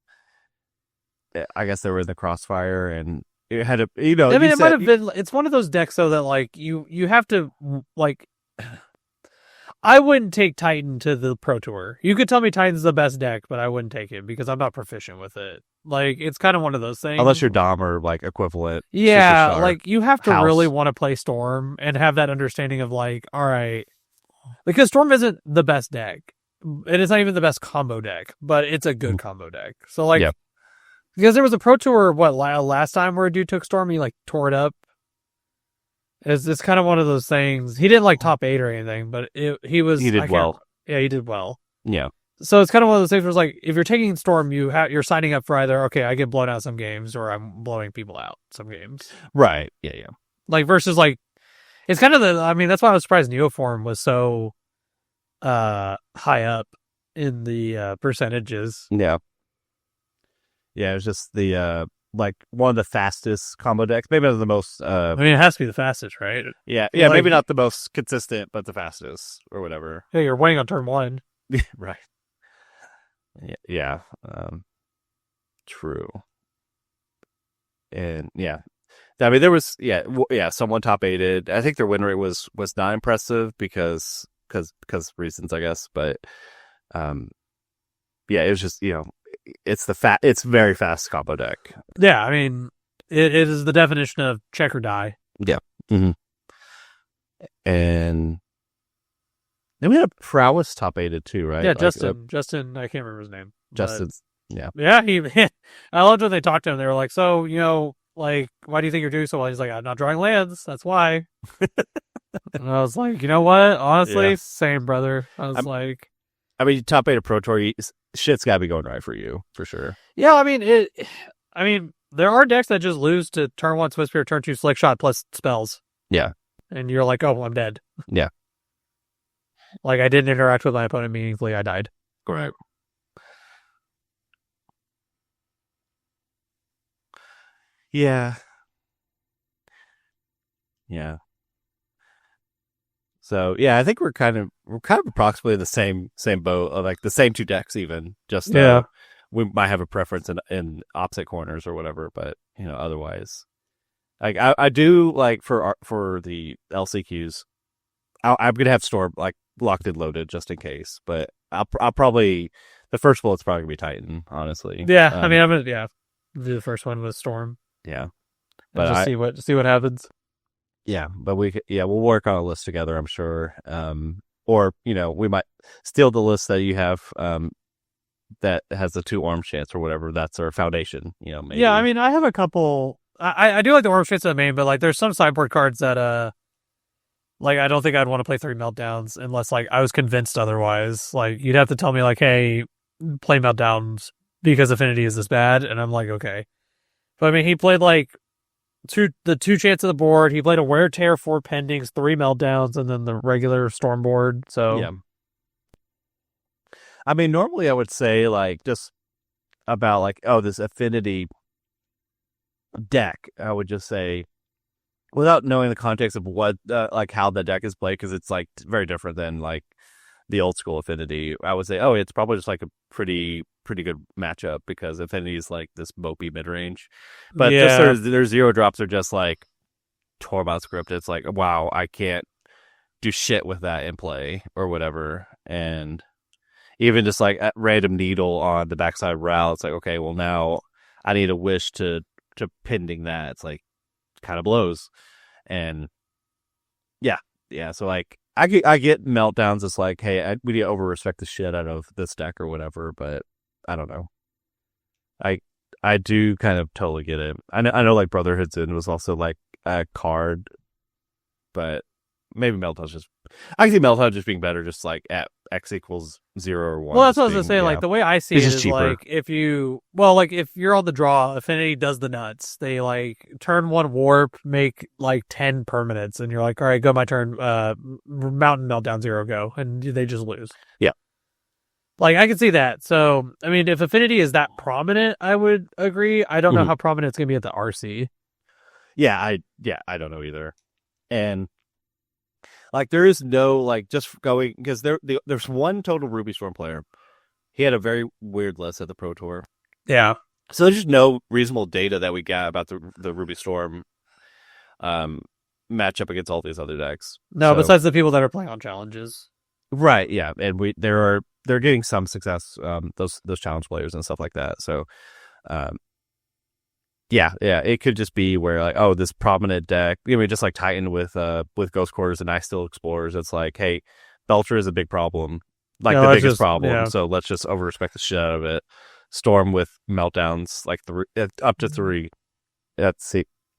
they were in the crossfire, and it had a, I mean, it might have been. It's one of those decks though that like you have to like. I wouldn't take Titan to the Pro Tour. You could tell me Titan's the best deck, but I wouldn't take it because I'm not proficient with it. Like, it's kind of one of those things. Unless you're Dom or like equivalent. Yeah, like you have to really want to play Storm and have that understanding of like, all right, because Storm isn't the best deck. And it's not even the best combo deck, but it's a good combo deck. So like, Because there was a Pro Tour, last time where a dude took Storm, he like tore it up. It's kind of one of those things. He didn't like top 8 or anything, but he did well. Yeah, he did well. Yeah. So it's kind of one of those things where it's like, if you're taking Storm, you're signing up for either, okay, I get blown out some games, or I'm blowing people out some games. Right. Yeah, yeah. Like, versus like, it's kind of that's why I was surprised Neoform was so high up in the percentages. Yeah. Yeah, it was just the like one of the fastest combo decks. Maybe not the most it has to be the fastest, right? Yeah, like, maybe not the most consistent, but the fastest or whatever. Yeah, you're winning on turn 1. Right. Yeah. True. And yeah. I mean, there was someone top 8'd. I think their win rate was not impressive because reasons, I guess, but yeah, it was just, it's very fast combo deck. Yeah, I mean, it is the definition of check or die. Yeah. Mm-hmm. And then we had a prowess top 8'd too, right? Yeah, Justin, I can't remember his name. Justin's, yeah. Yeah, I loved when they talked to him. They were like, so, like, why do you think you're doing so well? He's like, I'm not drawing lands. That's why. And I was like, you know what? Honestly, same, brother. I mean, top 8 of Pro Tour, shit's got to be going right for you, for sure. Yeah, I mean, there are decks that just lose to turn 1 Swift Spear, turn 2 Slick Shot plus spells. Yeah. And you're like, oh, I'm dead. Yeah. Like, I didn't interact with my opponent meaningfully. I died. Right. Yeah. Yeah. So yeah, I think we're kind of approximately the same boat, like the same 2 decks even. Just we might have a preference in opposite corners or whatever, but otherwise, like I do like for the LCQs, I'm gonna have Storm like locked and loaded just in case, but I'll probably the first bullet's probably gonna be Titan, honestly. Yeah, I mean I'm gonna do the first one with Storm. Yeah, but just see what happens. Yeah, but we'll work on a list together, I'm sure. Or we might steal the list that you have that has the 2 Orange Chants or whatever. That's our foundation, maybe. Yeah, I mean, I have a couple. I do like the Orange Chants in the main, but like there's some sideboard cards that like I don't think I'd want to play 3 Meltdowns unless like I was convinced otherwise. Like you'd have to tell me like, hey, play Meltdowns because Affinity is this bad, and I'm like, okay. But I mean, he played like the 2 chants of the board. He played a Wear Tear, 4 Pendings, 3 Meltdowns, and then the regular Storm board. So yeah. I mean, normally I would say like just about like, oh, this Affinity deck. I would just say, without knowing the context of what like how the deck is played, because it's like very different than like the old school Affinity. I would say, oh, it's probably just like a pretty good matchup because Affinity is like this mopey mid range, but just their 0 drops are just like Tormod script. It's like, wow, I can't do shit with that in play or whatever. And even just like at random needle on the backside route, it's like, okay, well now I need a wish to pending that. It's like kind of blows. And yeah. So like I get Meltdowns. It's like, hey, we need to over respect the shit out of this deck or whatever, but I don't know. I do kind of totally get it. I know like Brotherhood's End was also like a card, but maybe Meltdown's just. I can see Meltdown just being better, just like at X equals 0 or 1. Well, that's what I was gonna say. Yeah. Like the way I see it is cheaper. like if you're on the draw, Affinity does the nuts. They like turn 1 warp, make like 10 permanents, and you're like, all right, go my turn. Mountain Meltdown 0, go, and they just lose. Yeah. Like I can see that. So I mean, if Affinity is that prominent, I would agree. I don't know how prominent it's gonna be at the RC. Yeah, I don't know either. And like there is no like just going because there's one total Ruby Storm player. He had a very weird list at the Pro Tour. Yeah. So there's just no reasonable data that we got about the Ruby Storm matchup against all these other decks. No, besides the people that are playing on challenges. Right, yeah. And they're getting some success, those challenge players and stuff like that. So yeah, it could just be where like, oh, this prominent deck, just like Titan with Ghost Quarters and Ice Steel Explorers, it's like, hey, Belcher is a big problem. Like the biggest problem. Yeah. So let's just over respect the shit out of it. Storm with meltdowns like up to 3. That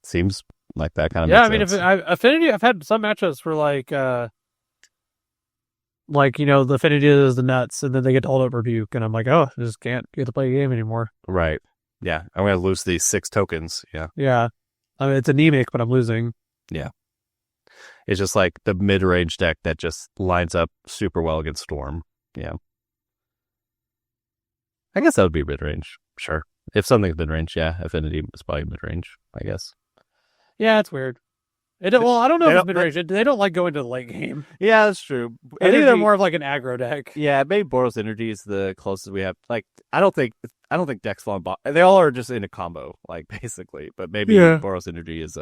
seems like that kind of Yeah, I makes mean, sense. Affinity, I've had some matchups where like, you know, the Affinity is the nuts, and then they get to hold up Rebuke, and I'm like, oh, I just can't get to play a game anymore. Right. Yeah, I'm going to lose these 6 tokens. Yeah. Yeah. I mean, it's anemic, but I'm losing. Yeah. It's just like the mid-range deck that just lines up super well against Storm. Yeah. I guess that would be mid-range. Sure. If something's mid-range, yeah, Affinity is probably mid-range, I guess. Yeah, it's weird. Well, I don't know if it's mid-range. They don't like going to the late game. Yeah, that's true. I think they're more of like an aggro deck. Yeah, maybe Boros Energy is the closest we have. Like, I don't think Dexflaw and they all are just in a combo, like basically. But maybe Boros Energy is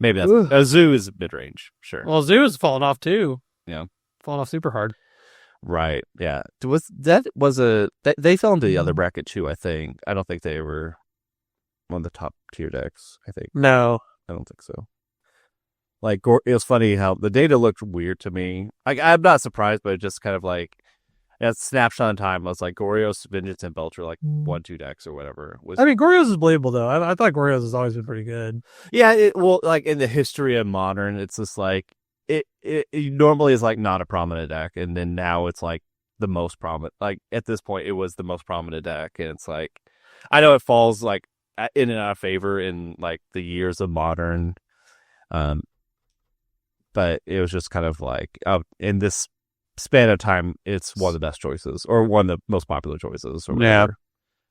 maybe that's Zoo is mid range. Sure. Well, Zoo is falling off too. Yeah, falling off super hard. Right. Yeah. They fell into the other bracket too. I think. I don't think they were one of the top tier decks. I think. No, I don't think so. Like, it was funny how the data looked weird to me. Like, I'm not surprised, but it just kind of like, at snapshot in time, I was like, Goryo's, Vengeance, and Belcher, like 1-2 decks or whatever. I mean, Goryo's is believable, though. I thought Goryo's has always been pretty good. Yeah, well, like, in the history of Modern, it's just like, it normally is like not a prominent deck, and then now it's like the most prominent. Like, at this point, it was the most prominent deck, and it's like, I know it falls, like, in and out of favor in, like, the years of Modern, but it was just kind of like, in this span of time, it's one of the best choices, or one of the most popular choices, or whatever.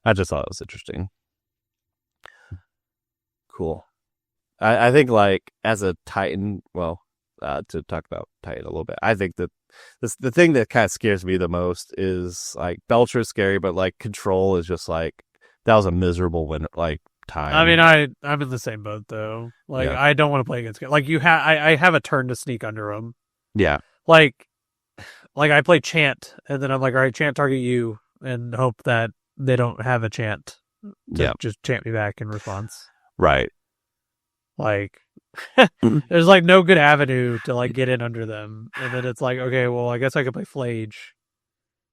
Yeah. I just thought it was interesting. Cool. I think, like, as a Titan, well, to talk about Titan a little bit, I think that the thing that kind of scares me the most is, like, Belcher is scary, but, like, Control is just, like, that was a miserable win, like, time. I mean, I'm in the same boat though. Like, I don't want to play against like you have. I have a turn to sneak under them. Yeah. Like I play Chant, and then I'm like, all right, Chant, target you, and hope that they don't have a Chant to just chant me back in response. Right. Like, there's like no good avenue to like get in under them, and then it's like, okay, well, I guess I could play Flage,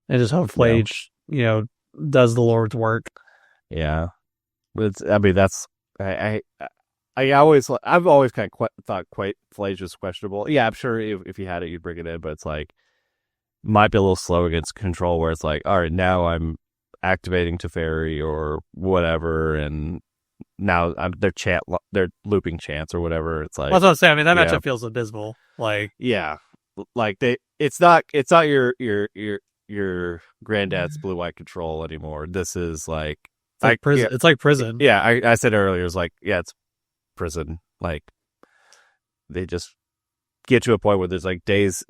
and just hope Flage, does the Lord's work. Yeah. I mean, that's I've always kind of thought Flage was questionable. Yeah, I'm sure if you had it, you'd bring it in, but it's like might be a little slow against Control, where it's like, all right, now I'm activating Teferi or whatever, and now they're looping chants or whatever. It's like, well, that's what I'm saying. I mean, that matchup feels abysmal. Like, yeah, like it's not your granddad's blue white Control anymore. This is like. It's like prison. It's like prison. Yeah, I said earlier, it's like, yeah, it's prison. Like, they just get to a point where there's like days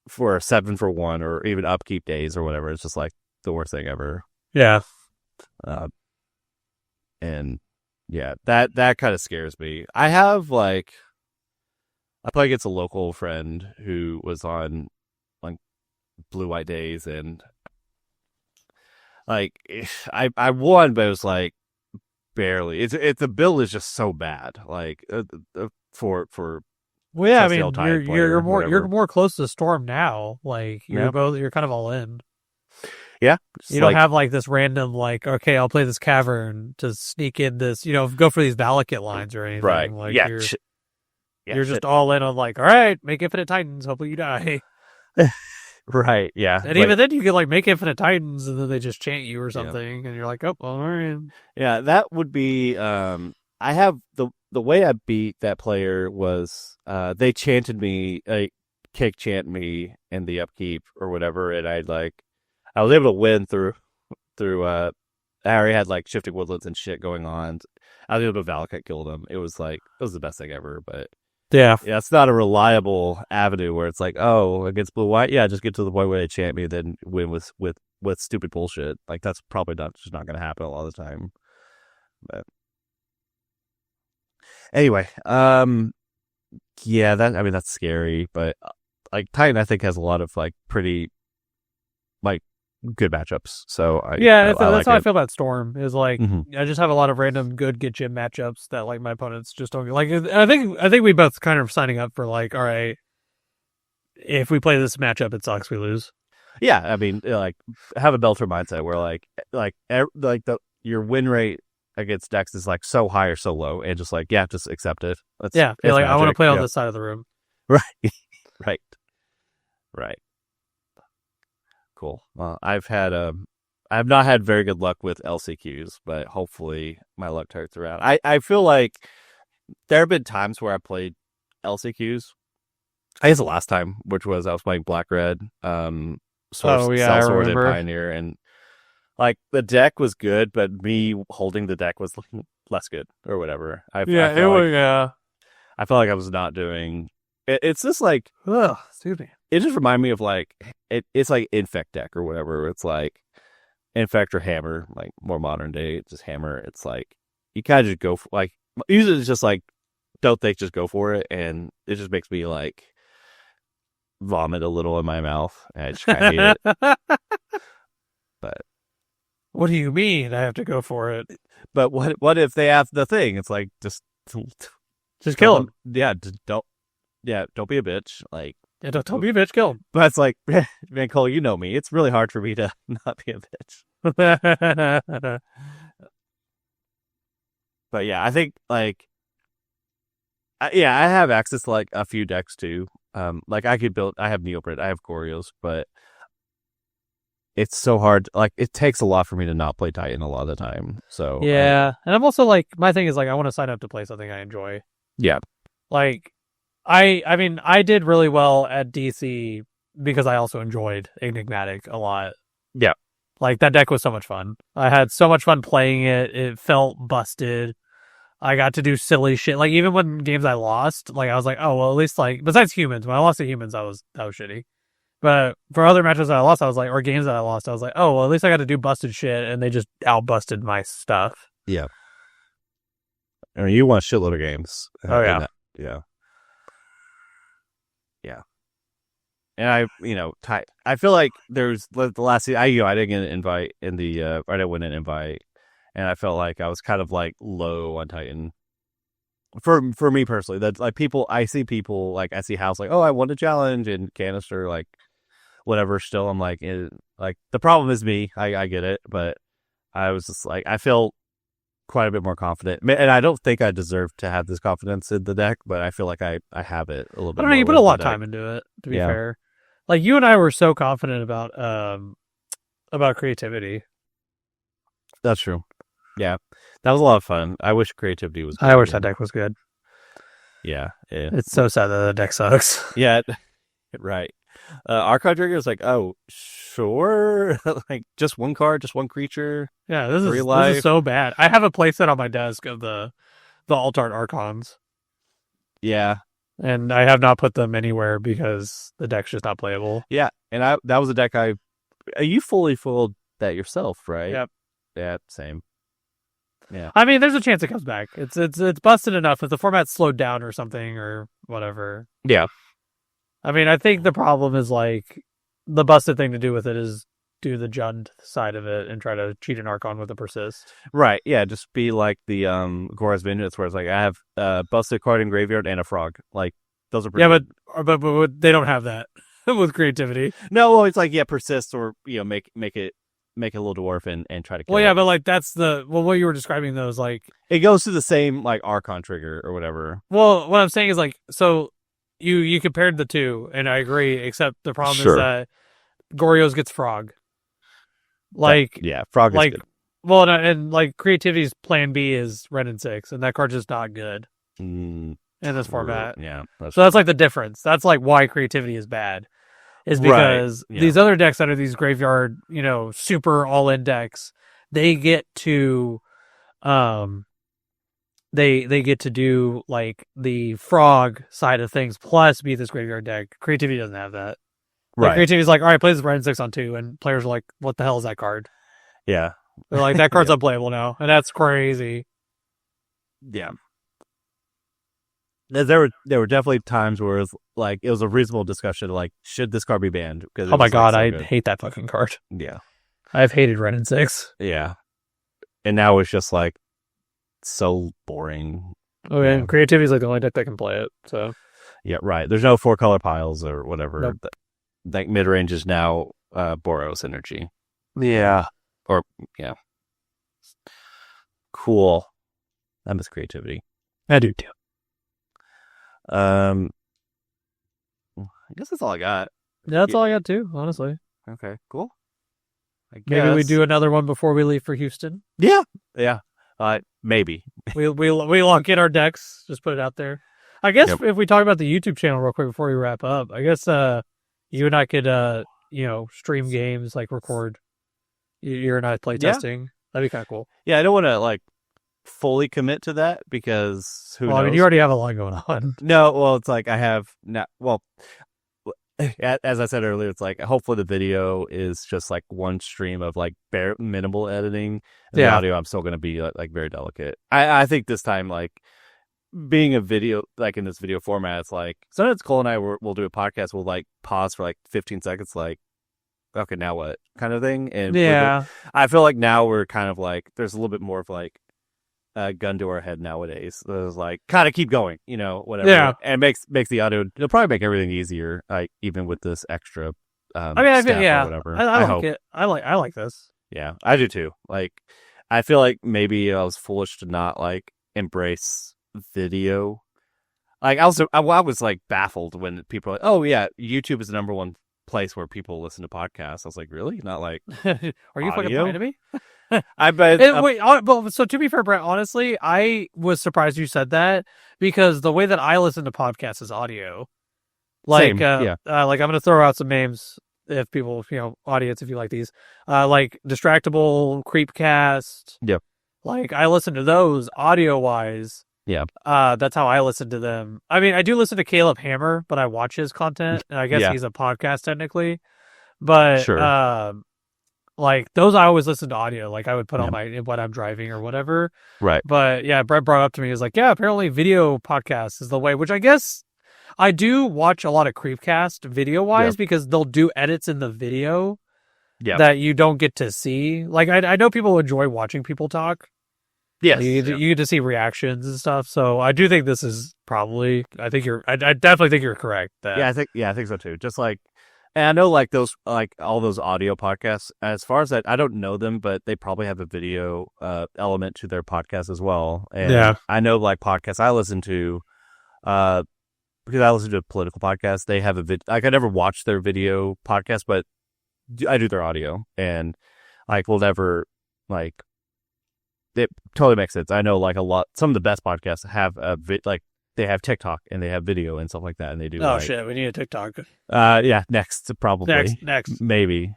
for 7 for 1, or even upkeep days or whatever. It's just like the worst thing ever. Yeah. And yeah, that kind of scares me. I have I play against a local friend who was on like blue white days, and like, I won, but it was like barely. The build is just so bad. Like, for well, yeah, I mean, you're more close to Storm now. Like, you're kind of all in. Yeah, you don't have like this random like, okay, I'll play this Cavern to sneak in this, go for these Valakut lines or anything. Right? Like, yeah, you're just all in on like, all right, make Infinite Titans. Hopefully you die. Right, yeah. And even then you could like make Infinite Titans, and then they just chant you or something, and you're like, oh, all right. Yeah, that would be I have the way I beat that player was they chanted me, kick chant me in the upkeep or whatever, and I was able to win through I already had like shifting woodlands and shit going on. I was able to Valakut kill them. It was the best thing ever, but yeah, it's not a reliable avenue where it's like, oh, against blue white, yeah, just get to the point where they chant me, then win with stupid bullshit. Like, that's probably just not going to happen a lot of the time. But anyway, yeah, that's scary. But like Titan, I think has a lot of like pretty like good matchups. So that's how I feel about Storm. Is like, I just have a lot of random good get gym matchups that like my opponents just don't like. I think we both kind of signing up for like, all right, if we play this matchup, it sucks, we lose. Yeah, I mean, like have a Belter mindset where your win rate against decks is like so high or so low, and just like just accept it. Yeah, It's like I want to magic. play on this side of the room. Right, right, right. Cool. Well, I've not had very good luck with LCQs, but hopefully my luck turns around. I feel like there have been times where I played LCQs. I guess the last time, which was I was playing Black Red, Oh yeah, I Sellsword, and remember. Pioneer, and like the deck was good, but me holding the deck was looking less good or whatever. Yeah, it was. Yeah. I felt like I was not doing. It's just like Excuse me. it just reminded me of like it's like Infect deck or whatever. It's like Infect or Hammer, like more modern day. It's just Hammer. It's like you kind of just go for like usually it's just like don't think, just go for it, and it just makes me like vomit a little in my mouth. And I just kind of hate it. But what do you mean? I have to go for it? But what if they have the thing? It's like just kill him. Yeah, don't be a bitch. Like don't be a bitch. Kill him. But it's like, man, Cole, you know me. It's really hard for me to not be a bitch. But yeah, I think like, I have access to like a few decks too. Like I have Neoprit, I have Gorios, but it's so hard. Like it takes a lot for me to not play Titan a lot of the time. So yeah, and I'm also like, my thing is like, I want to sign up to play something I enjoy. Yeah, like I mean, I did really well at DC because I also enjoyed Enigmatic a lot. Yeah, like that deck was so much fun. I had so much fun playing it. It felt busted. I got to do silly shit. Like even when games I lost, like I was like, oh well, at least like besides humans, when I lost to humans, that was shitty. But for other matches that I lost, I was like, or games that I lost, I was like, oh well, at least I got to do busted shit, and they just outbusted my stuff. Yeah. I mean, you won a shitload of games. Oh yeah, yeah. And I feel like there's the last season. I didn't get an invite in the I didn't win an invite, and I felt like I was kind of like low on Titan. For me personally, that's like I see people like I see House like, oh, I won a challenge and Canister like whatever. Still, I'm like, like the problem is me. I get it, but I was just like I feel quite a bit more confident, and I don't think I deserve to have this confidence in the deck, but I feel like I have it a little bit. I don't know. You put a lot of time into it. To be fair, like you and I were so confident about creativity. That's true. Yeah, that was a lot of fun. I wish creativity was good. I wish that deck was good. Yeah. It's so sad that the deck sucks. Yeah, right. Archon Trigger is like, oh, sure. Like, just one card, just one creature. Yeah, this is so bad. I have a playset on my desk of the Alt-Art Archons. Yeah. And I have not put them anywhere because the deck's just not playable. Yeah, and that was a deck you fully foiled that yourself, right? Yep. Yeah, same. Yeah. I mean, there's a chance it comes back. It's busted enough if the format's slowed down or something or whatever. Yeah. I mean, I think the problem is like the busted thing to do with it is do the Jund side of it and try to cheat an Archon with a persist. Right. Yeah. Just be like the Gora's Vengeance, where it's like I have busted card in graveyard and a frog. Like those are pretty but they don't have that with creativity. No, well, it's like persist or make it a little dwarf and try to kill it. But like that's what you were describing though is like it goes to the same like Archon trigger or whatever. Well, what I'm saying is like so you compared the two and I agree, except the problem is that Goryo's gets frog. Like frog is like good. Well, and like creativity's plan B is Red and 6, and that card's just not good in this format. Yeah, that's like the difference. That's like why creativity is bad. Is because these other decks that are these graveyard, super all-in decks, they get to, they get to do like the frog side of things plus beat this graveyard deck. Creativity doesn't have that. Like, creativity is like, all right, play this Red and 6 on 2, and players are like, what the hell is that card? Yeah, they're like, that card's unplayable now, and that's crazy. Yeah. There were definitely times where it was a reasonable discussion, like, should this card be banned? Oh my god, I hate that fucking card. Yeah. I've hated Red and 6. Yeah. And now it's just like so boring. Oh yeah, creativity is like the only deck that can play it. So yeah, right. There's no 4-color piles or whatever. Nope. Like mid range is now Boros energy. Yeah. Or yeah, cool. I miss creativity. I do too. I guess that's all I got. Yeah, that's Yeah. all I got too, honestly. Okay, cool. I Maybe we guess. do another one before we leave for Houston. Yeah, yeah. Maybe. We lock in our decks. Just put it out there. I guess Yep. if we talk about the YouTube channel real quick before we wrap up, I guess you and I could stream games, like record you and I play Yeah, testing. That'd be kind of cool. yeah. I don't want to like fully commit to that because who Well, knows? I mean, you already have a lot going on. No, well, it's like I have not. Well, as I said earlier, it's like hopefully the video is just like one stream of like bare minimal editing, and the Yeah. audio I'm still going to be like very delicate. I think this time like being a video like in this video format, it's like sometimes Cole and I will do a podcast. We'll like pause for like 15 seconds, like okay, now what kind of thing. And Yeah. I feel like now we're kind of like there's a little bit more of like a gun to our head nowadays. There's like kind of keep going, whatever. Yeah. And makes the audio. It'll probably make everything easier, like even with this extra. I mean, I staff think, yeah, or whatever. I like hope. it. I like this. Yeah, I do too. Like, I feel like maybe I was foolish to not like embrace video. Like, I was like baffled when people were like, "Oh yeah, YouTube is the number one place where people listen to podcasts." I was like, "Really? Not like Are you fucking audio?" lying to me? I bet. Wait, well, so to be fair, Brett, honestly, I was surprised you said that because the way that I listen to podcasts is audio. Like, Same, yeah. like I'm gonna throw out some names if people, audience, if you like these, like Distractable, Creepcast. Yep. Like I listen to those audio wise. Yeah. That's how I listen to them. I mean, I do listen to Caleb Hammer, but I watch his content, and I guess Yeah. he's a podcast technically. But Sure. like those, I always listen to audio. Like I would put Yeah. on my when I'm driving or whatever. Right. But yeah, Brett brought up to me, is like, yeah, apparently video podcast is the way. Which I guess I do watch a lot of Creepcast video wise because they'll do edits in the video that you don't get to see. Like I know people enjoy watching people talk. Yes. You get to see reactions and stuff. So I do think this is probably. I definitely think you're correct. Yeah, I think so too. Just like, and I know like those, like all those audio podcasts. As far as that, I don't know them, but they probably have a video element to their podcast as well. And Yeah. I know like podcasts I listen to, because I listen to a political podcast. They have a like I never watched their video podcast, but I do their audio, and like we'll never like. It totally makes sense. I know like some of the best podcasts have like they have TikTok and they have video and stuff like that, and they do. Oh like, shit, we need a TikTok. Yeah, next probably. Next. Maybe.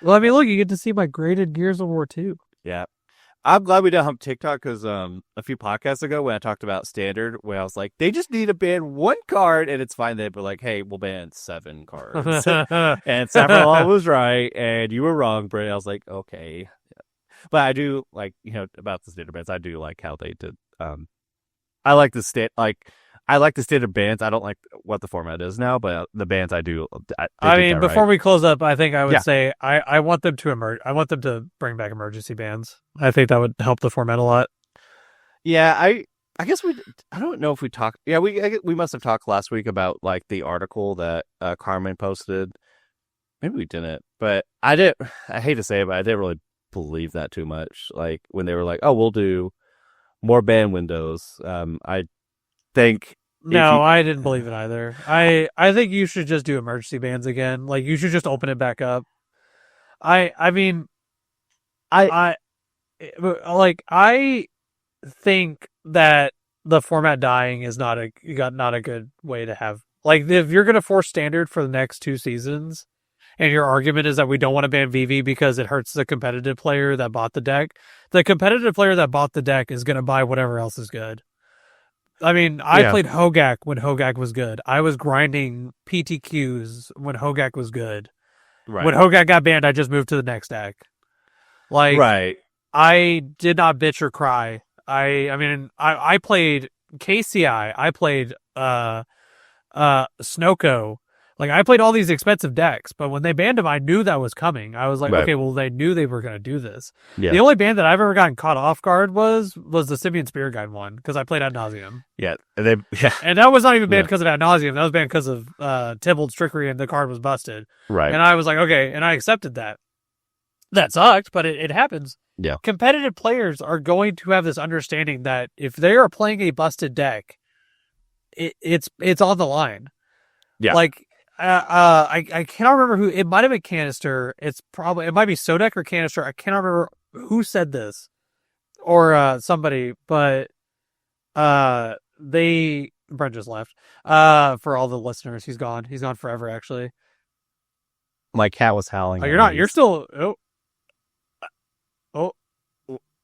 Well, I mean, look, you get to see my graded Gears of War 2. Yeah. I'm glad we don't have TikTok because a few podcasts ago when I talked about standard, where I was like, they just need to ban one card and it's fine. They'd be like, hey, we'll ban 7 cards. And Saffron was right and you were wrong, Brett. I was like, okay. But I do like, about the standard bans, I do like how they did. I like the standard bans. I don't like what the format is now, but the bans I do. I mean, before right. we close up, I think I would say I want them to I want them to bring back emergency bans. I think that would help the format a lot. Yeah, I guess I don't know if we talked. Yeah, we must have talked last week about like the article that Carmen posted. Maybe we didn't, but I did. I hate to say it, but I didn't really believe that too much. Like when they were like, "Oh, we'll do more ban windows." I think no, I didn't believe it either. I think you should just do emergency bans again. Like you should just open it back up. I think that the format dying is not a good way to have. Like if you're gonna force standard for the next 2 seasons, and your argument is that we don't want to ban VV because it hurts the competitive player that bought the deck, the competitive player that bought the deck is gonna buy whatever else is good. I mean, I played Hogak when Hogak was good. I was grinding PTQs when Hogak was good. Right. When Hogak got banned, I just moved to the next deck. Like, right. I did not bitch or cry. I played KCI. I played Snoko. Like, I played all these expensive decks, but when they banned them, I knew that was coming. I was like, Right. okay, well, they knew they were going to do this. Yeah. The only ban that I've ever gotten caught off guard was the Simeon Spirit Guide one, because I played Ad Nauseam. Yeah. And that was not even banned because of Ad Nauseam. That was banned because of Tybalt's trickery and the card was busted. Right. And I was like, okay, and I accepted that. That sucked, but it happens. Yeah. Competitive players are going to have this understanding that if they are playing a busted deck, it's on the line. Yeah. Like, I cannot remember who, it might have been Canister. It might be Sodek or Canister. I cannot remember who said this or somebody, but Brent just left. For all the listeners, he's gone. He's gone forever, actually. My cat was howling. Oh, you're not. You're still. Oh.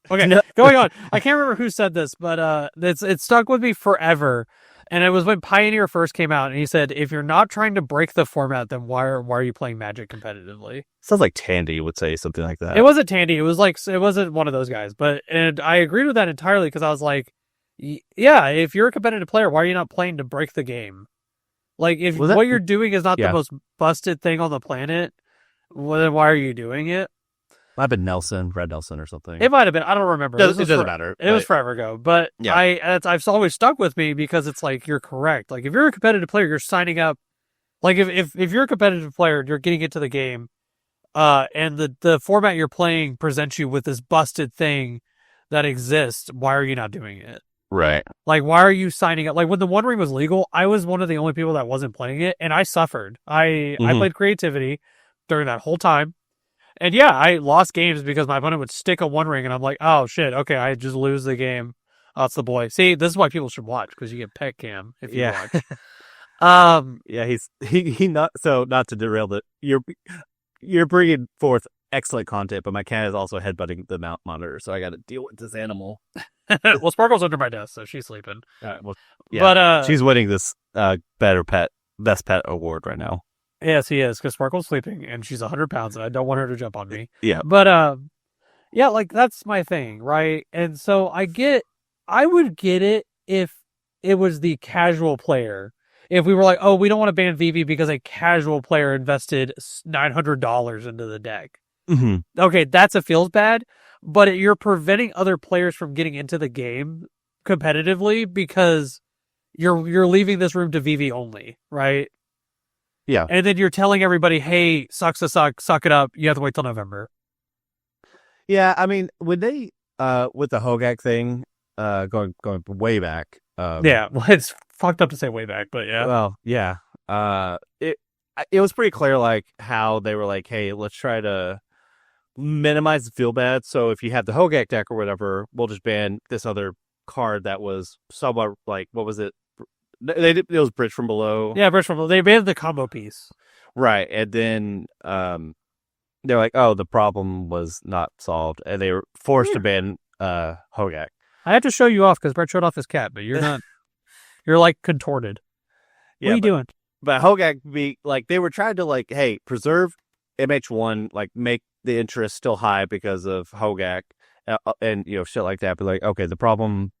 Okay, No. going on. I can't remember who said this, but it stuck with me forever. And it was when Pioneer first came out, and he said, "If you're not trying to break the format, then why are you playing Magic competitively?" Sounds like Tandy would say something like that. It wasn't Tandy. It wasn't one of those guys. And I agreed with that entirely because I was like, yeah, if you're a competitive player, why are you not playing to break the game? Like, if what you're doing is not the most busted thing on the planet, well, then why are you doing it? Might have been Red Nelson or something. It might have been. I don't remember. It doesn't matter. It was forever ago. But yeah. I've always stuck with me because it's like, you're correct. Like, if you're a competitive player, you're signing up. Like, if you're a competitive player, you're getting into the game, and the format you're playing presents you with this busted thing that exists, why are you not doing it? Right. Like, why are you signing up? Like, when the One Ring was legal, I was one of the only people that wasn't playing it, and I suffered. I played creativity during that whole time. And yeah, I lost games because my opponent would stick a One Ring, and I'm like, oh shit, okay, I just lose the game. Oh, it's the boy. See, this is why people should watch, because you get pet cam if you watch. Yeah, he not to derail that. You're bringing forth excellent content, but my cat is also headbutting the mount monitor, so I got to deal with this animal. Well, Sparkle's under my desk, so she's sleeping. Well, yeah, but she's winning this best pet award right now. Yes, he is, because Sparkle's sleeping, and she's 100 pounds, and I don't want her to jump on me. Yeah. But, yeah, like, that's my thing, right? And so I would get it if it was the casual player. If we were like, oh, we don't want to ban VV because a casual player invested $900 into the deck. Mm-hmm. Okay, that's a feels bad, but you're preventing other players from getting into the game competitively because you're leaving this room to VV only, right? Yeah. And then you're telling everybody, hey, suck it up. You have to wait till November. Yeah, I mean, when they with the Hogak thing, going way back. Yeah, well, it's fucked up to say way back, but yeah. Well, yeah. It was pretty clear, like, how they were like, hey, let's try to minimize the feel bad. So if you have the Hogak deck or whatever, we'll just ban this other card that was somewhat like, what was it? It was Bridge from Below. Yeah, Bridge from Below. They banned the combo piece. Right. And then they're like, oh, the problem was not solved. And they were forced to ban Hogak. I had to show you off because Brett showed off his cat, but you're not. You're like contorted. What are you doing? But Hogak they were trying to like, hey, preserve MH1, like make the interest still high because of Hogak and shit like that. But like, okay, the problem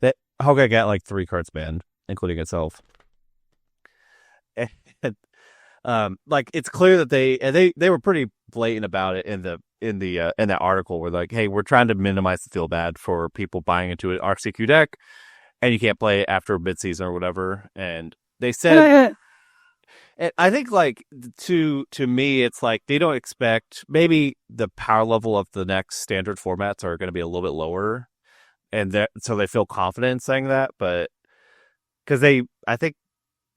that Hogak got like 3 cards banned, including itself. And like it's clear that they were pretty blatant about it in that article where like, hey, we're trying to minimize the feel bad for people buying into an RCQ deck, and you can't play it after midseason or whatever. And they said, and I think like to me, it's like they don't expect, maybe the power level of the next standard formats are going to be a little bit lower, and so they feel confident in saying that. But because I think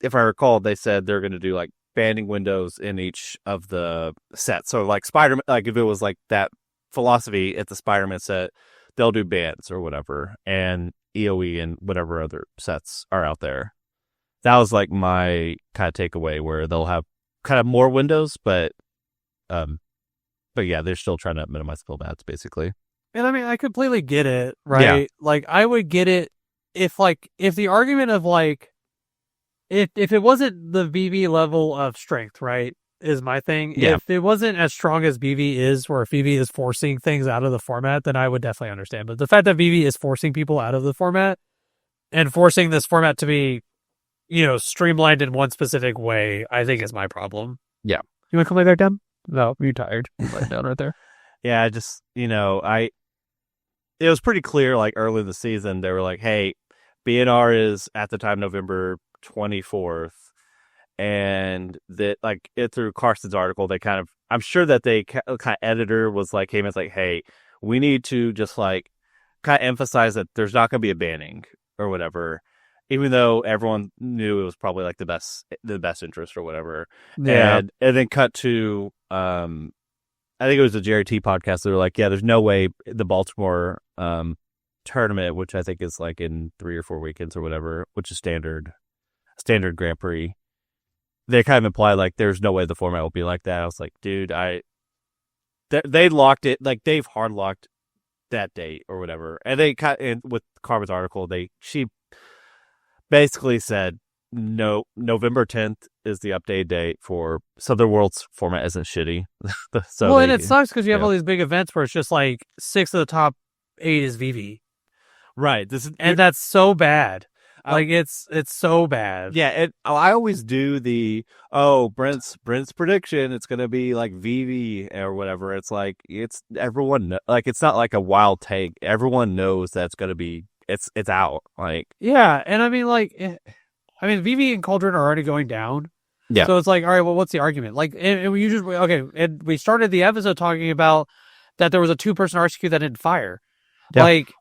if I recall, they said they're going to do like banding windows in each of the sets. So like Spider-Man, like if it was like that philosophy at the Spider-Man set, they'll do bands or whatever, and EOE and whatever other sets are out there. That was like my kind of takeaway, where they'll have kind of more windows, but yeah, they're still trying to minimize feel bads basically. And I mean, I completely get it, right? Yeah. Like I would get it if the argument of like, if it wasn't the VV level of strength, right, is my thing. Yeah. If it wasn't as strong as VV is, where if VV is forcing things out of the format, then I would definitely understand. But the fact that VV is forcing people out of the format and forcing this format to be streamlined in one specific way, I think is my problem. Yeah. You want to come lay there, Dem? No, you're tired. Lay down right there. Yeah, I just, it was pretty clear, like, early in the season, they were like, hey, BNR is, at the time, November 24th, and that, like, through Carson's article, they kind of, I'm sure that they kind of editor was like, came and like, hey, we need to just, like, kind of emphasize that there's not going to be a banning or whatever, even though everyone knew it was probably, like, the best interest or whatever. Yeah. And then cut to, I think it was the Jerry T podcast. They were like, yeah, there's no way the Baltimore tournament, which I think is like in 3 or 4 weekends or whatever, which is standard Grand Prix. They kind of imply like there's no way the format will be like that. I was like, dude, they locked it, like they've hard locked that date or whatever. And they with Carmen's article, she basically said, no, November 10th is the update date for Southern World's format isn't shitty. And it sucks because you have all these big events where it's just like 6 of the top 8 is VV. Right. And that's so bad. Like it's so bad. Yeah, I always do Brent's prediction. It's gonna be like VV or whatever. It's like everyone like it's not like a wild take. Everyone knows that's gonna be it's out. Like yeah, and I mean VV and Cauldron are already going down. Yeah. So it's like, all right, well, what's the argument? Like, and we started the episode talking about that there was a 2-person RCQ that didn't fire. Yep. Like,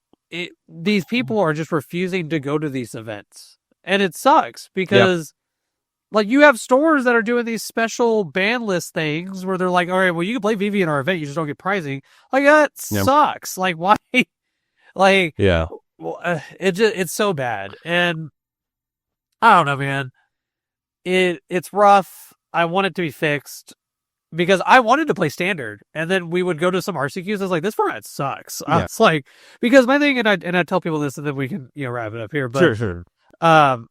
these people are just refusing to go to these events. And it sucks because, like, you have stores that are doing these special ban list things where they're like, all right, well, you can play VV in our event, you just don't get pricing. Like, that sucks. Like, why? Like, yeah. Well, it's so bad. And I don't know, man. It's rough. I want it to be fixed because I wanted to play standard, and then we would go to some RCQs. I was like, this format sucks. Yeah. It's like because my thing, and I tell people this, and then we can wrap it up here. But sure. The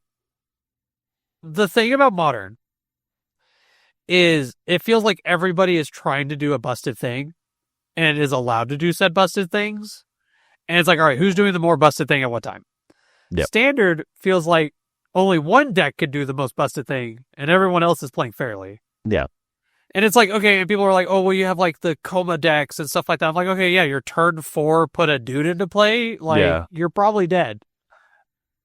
thing about modern is it feels like everybody is trying to do a busted thing, and is allowed to do said busted things, and it's like, all right, who's doing the more busted thing at what time? Yep. Standard feels like only one deck could do the most busted thing, and everyone else is playing fairly. Yeah. And it's like, okay, and people are like, oh, well, you have like the coma decks and stuff like that. I'm like, okay, yeah, your turn 4 put a dude into play. Like, you're probably dead.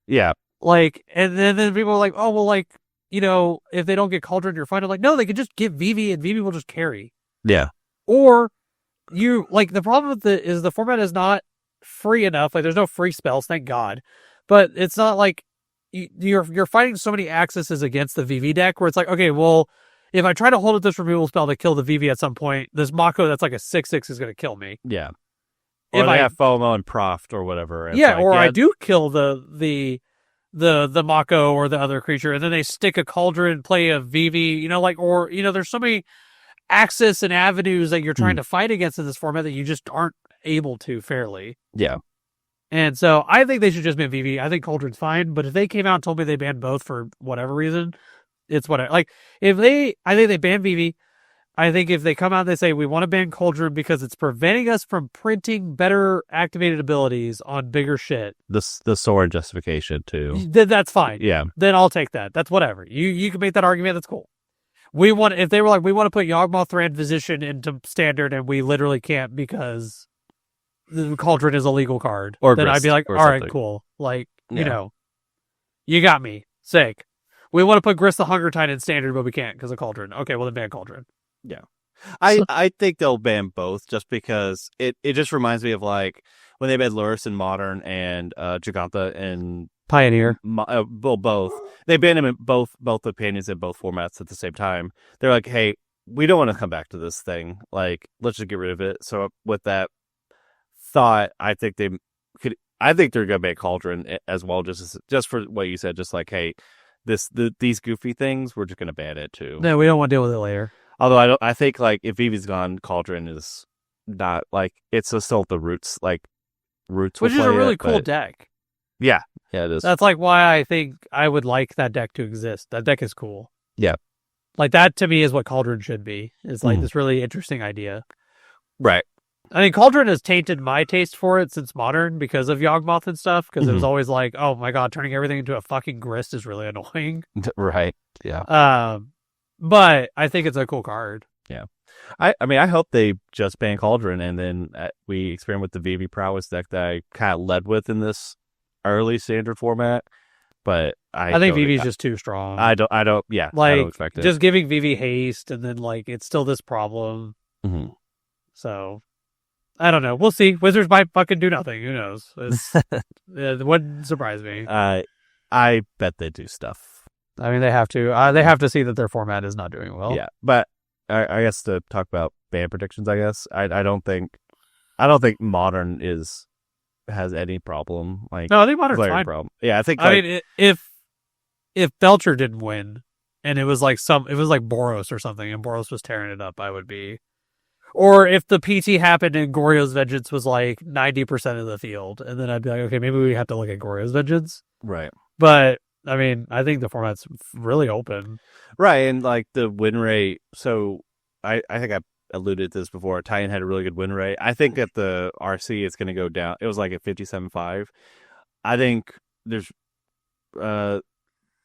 Yeah. Like, and then people are like, oh, well, like, if they don't get Cauldron, you're fine. I'm like, no, they could just get VV and VV will just carry. Yeah. Or the problem with is the format is not free enough. Like, there's no free spells, thank God. But it's not like, you're fighting so many accesses against the VV deck where it's like, okay, well, if I try to hold up this removal spell to kill the VV at some point, this Mako that's like a 6/6 is going to kill me. Yeah. Or I have FOMO and Proft or whatever. I do kill the Mako or the other creature, and then they stick a Cauldron, play a VV, there's so many axes and avenues that you're trying to fight against in this format that you just aren't able to fairly. Yeah. And so I think they should just ban VV. I think Cauldron's fine, but if they came out and told me they banned both for whatever reason, it's whatever. Like, I think they ban VV. I think if they come out and they say, we want to ban Cauldron because it's preventing us from printing better activated abilities on bigger shit. The Sorin justification, too. Then that's fine. Yeah. Then I'll take that. That's whatever. You can make that argument. That's cool. If they were like, we want to put Yawgmoth Thran Physician into standard and we literally can't because the Cauldron is a legal card, then I'd be like, all right, cool. Like, you got me. Sick. We want to put Grist the Hunger Titan in standard, but we can't because of Cauldron. Okay, well then ban Cauldron. Yeah. I think they'll ban both just because it just reminds me of like when they banned Luris in Modern and Giganta and Pioneer. Both. They banned him in both opinions in both formats at the same time. They're like, hey, we don't want to come back to this thing. Like, let's just get rid of it. So with that thought, I think they're gonna ban Cauldron as well, just for what you said, just like, hey, these goofy things, we're just gonna ban it too. No, we don't want to deal with it later. Although I think like if Vivi's gone, Cauldron is not like it's still the roots which is a really cool deck. Yeah, it is. That's like why I think I would like that deck to exist. That deck is cool. Yeah, like that to me is what Cauldron should be. It's like this really interesting idea. Right. I mean, Cauldron has tainted my taste for it since Modern because of Yawgmoth and stuff, because it was Mhm. always like, oh my god, turning everything into a fucking grist is really annoying. Right. Yeah. But I think it's a cool card. Yeah. I mean, I hope they just ban Cauldron and then we experiment with the VV Prowess deck that I kind of led with in this early standard format. But I think VV's just too strong. I don't, yeah, like, I don't expect it. Just giving VV haste and then, like, it's still this problem. Mm-hmm. So, I don't know. We'll see. Wizards might fucking do nothing. Who knows? It wouldn't surprise me. I bet they do stuff. I mean, they have to. They have to see that their format is not doing well. Yeah, but I guess to talk about ban predictions, I guess I don't think Modern has any problem. Like, no, I think Modern's fine. Problem. Yeah, I think. I mean, if Belcher didn't win, and it was like Boros or something, and Boros was tearing it up, I would be. Or if the PT happened and Goryo's Vengeance was like 90% of the field, and then I'd be like, okay, maybe we have to look at Goryo's Vengeance. Right. But, I mean, I think the format's really open. Right, and like the win rate, so I think I alluded to this before, Titan had a really good win rate. I think at the RC it's going to go down. It was like at 57.5. I think there's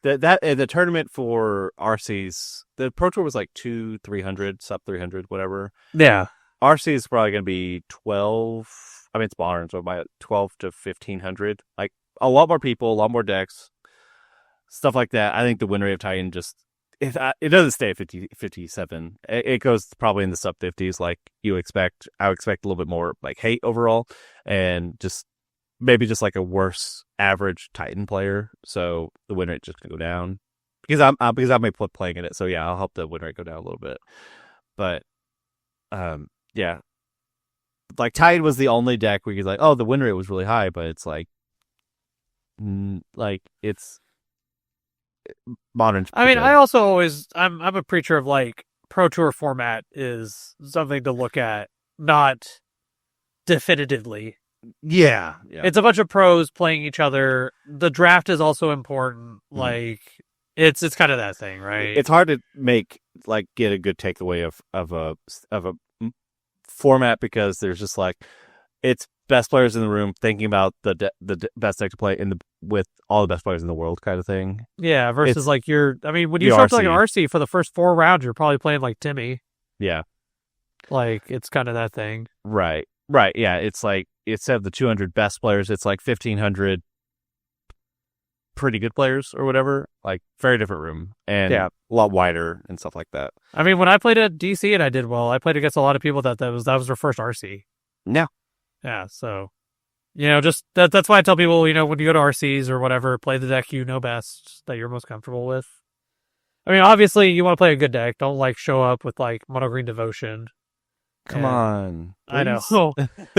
the tournament for RCs, the Pro Tour was like 300, sub 300, whatever. Yeah. RC is probably going to be 12. I mean, it's modern, so about 12 to 1500. Like, a lot more people, a lot more decks, stuff like that. I think the win rate of Titan just, it doesn't stay at 57. It goes probably in the sub 50s, like you expect. I would expect a little bit more like hate overall, and just maybe just like a worse average Titan player. So the win rate just gonna go down because I'm playing in it. So yeah, I'll help the win rate go down a little bit. But yeah, like Titan was the only deck where you're like, oh, the win rate was really high, but it's like it's modern. I mean, I also always I'm a preacher of like Pro Tour format is something to look at, not definitively. Yeah. It's a bunch of pros playing each other. The draft is also important. Like, it's kind of that thing, right? It's hard to get a good takeaway of a format because there's just like, it's best players in the room thinking about the best deck to play with all the best players in the world kind of thing. Yeah, versus when you show up to like an RC for the first 4 rounds, you're probably playing like Timmy. Yeah. Like, it's kind of that thing. Right. Yeah. It's like, instead of the 200 best players, it's like 1,500 pretty good players or whatever. Like, very different room and a lot wider and stuff like that. I mean, when I played at DC and I did well, I played against a lot of people that was their first RC. Yeah. Yeah. So, just that's why I tell people, when you go to RCs or whatever, play the deck you know best, that you're most comfortable with. I mean, obviously, you want to play a good deck. Don't like show up with like Mono Green Devotion. Come on. Please. I know.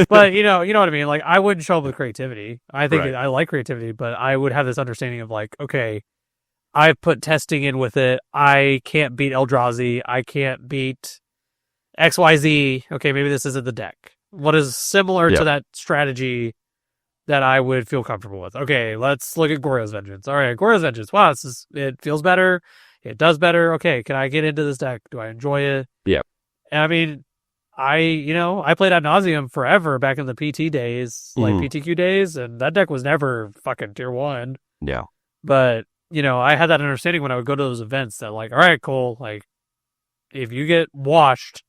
But you know what I mean? Like, I wouldn't show up with creativity. I think I like creativity, but I would have this understanding of like, okay, I've put testing in with it. I can't beat Eldrazi. I can't beat XYZ. Okay, maybe this isn't the deck. What is similar to that strategy that I would feel comfortable with? Okay, let's look at Goryo's Vengeance. All right, Goryo's Vengeance. Wow, it feels better. It does better. Okay, can I get into this deck? Do I enjoy it? Yeah. And I mean, I played ad nauseum forever back in the PT days, like PTQ days, and that deck was never fucking tier 1. Yeah. But, I had that understanding when I would go to those events that like, all right, Cole, like, if you get washed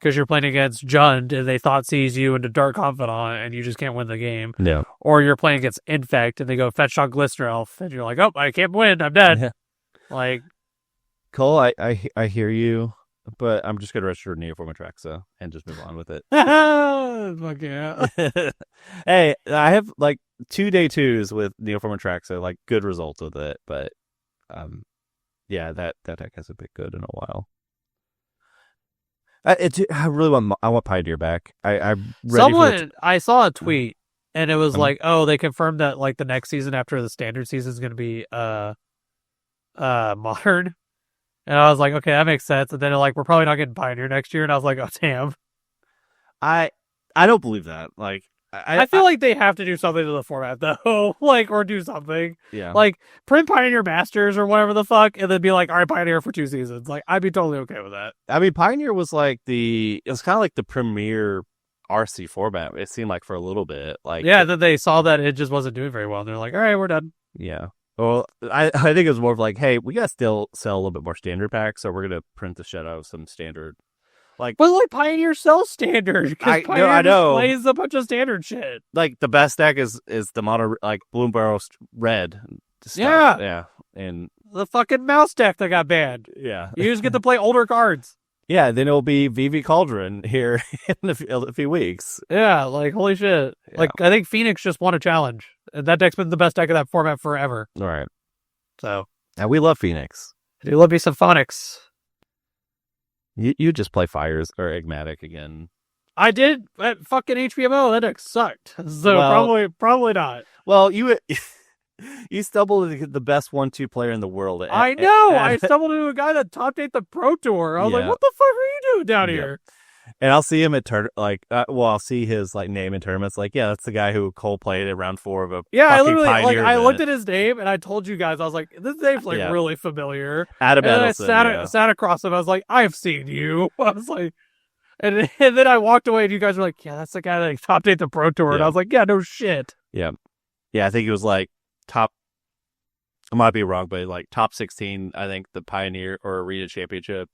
because you're playing against Jund and they thought sees you into Dark Confidant and you just can't win the game. Yeah. Or you're playing against Infect and they go Fetch Shock Glistener Elf and you're like, oh, I can't win, I'm dead. Yeah. Like, Cole, I hear you. But I'm just going to register Neoform Atraxa and just move on with it. Fuck yeah. Hey, I have like 2 day 2s with Neoform Atraxa, like good results with it. But yeah, that deck hasn't been good in a while. I really want Pioneer back. I'm ready I saw a tweet and it was like, oh, they confirmed that like the next season after the standard season is going to be modern. And I was like, okay, that makes sense. And then like, we're probably not getting Pioneer next year. And I was like, oh, damn. I don't believe that. Like, I feel like they have to do something to the format though. Like, or do something. Yeah. Like, print Pioneer Masters or whatever the fuck. And then be like, all right, Pioneer for 2 seasons. Like, I'd be totally okay with that. I mean, Pioneer was like it was kind of like the premier RC format. It seemed like for a little bit, like Yeah, then they saw that it just wasn't doing very well, and they're like, all right, we're done. yeah. Well, I think it was more of like, hey, we gotta still sell a little bit more standard packs, so we're gonna print the shit out of some standard. Like, But like Pioneer sells standard because Pioneer I just know. plays a bunch of standard shit. Like the best deck is the mono like Bloom Barrel red stuff. Yeah, and the fucking mouse deck that got banned. Yeah, you just get to play older cards. Yeah, then it'll be VV Cauldron here in a few weeks. Yeah, like holy shit. Yeah. Like I think Phoenix just won a challenge. And that deck's been the best deck of that format forever. All right. So, and we love Phoenix. I do love me some Phonics. You just play Fires or Enigmatic again. I did at fucking HPMO. That deck sucked. So probably not. Well, you stumbled into the best 1-2 player in the world. I know. I stumbled into a guy that top 8 the Pro Tour. I was like, what the fuck are you doing down here? And I'll see him at I'll see his like name in tournaments. Like, yeah, that's the guy who Cole played at round 4 of a I literally I looked at his name and I told you guys I was like, this name's like really familiar. Adam and Edelson, I sat across him. I was like, I've seen you. I was like, and then I walked away and you guys were like, yeah, that's the guy that top 8 the Pro Tour. And I was like, yeah, no shit. Yeah, I think he was like top. I might be wrong, but like top 16. I think the Pioneer or Arena Championship.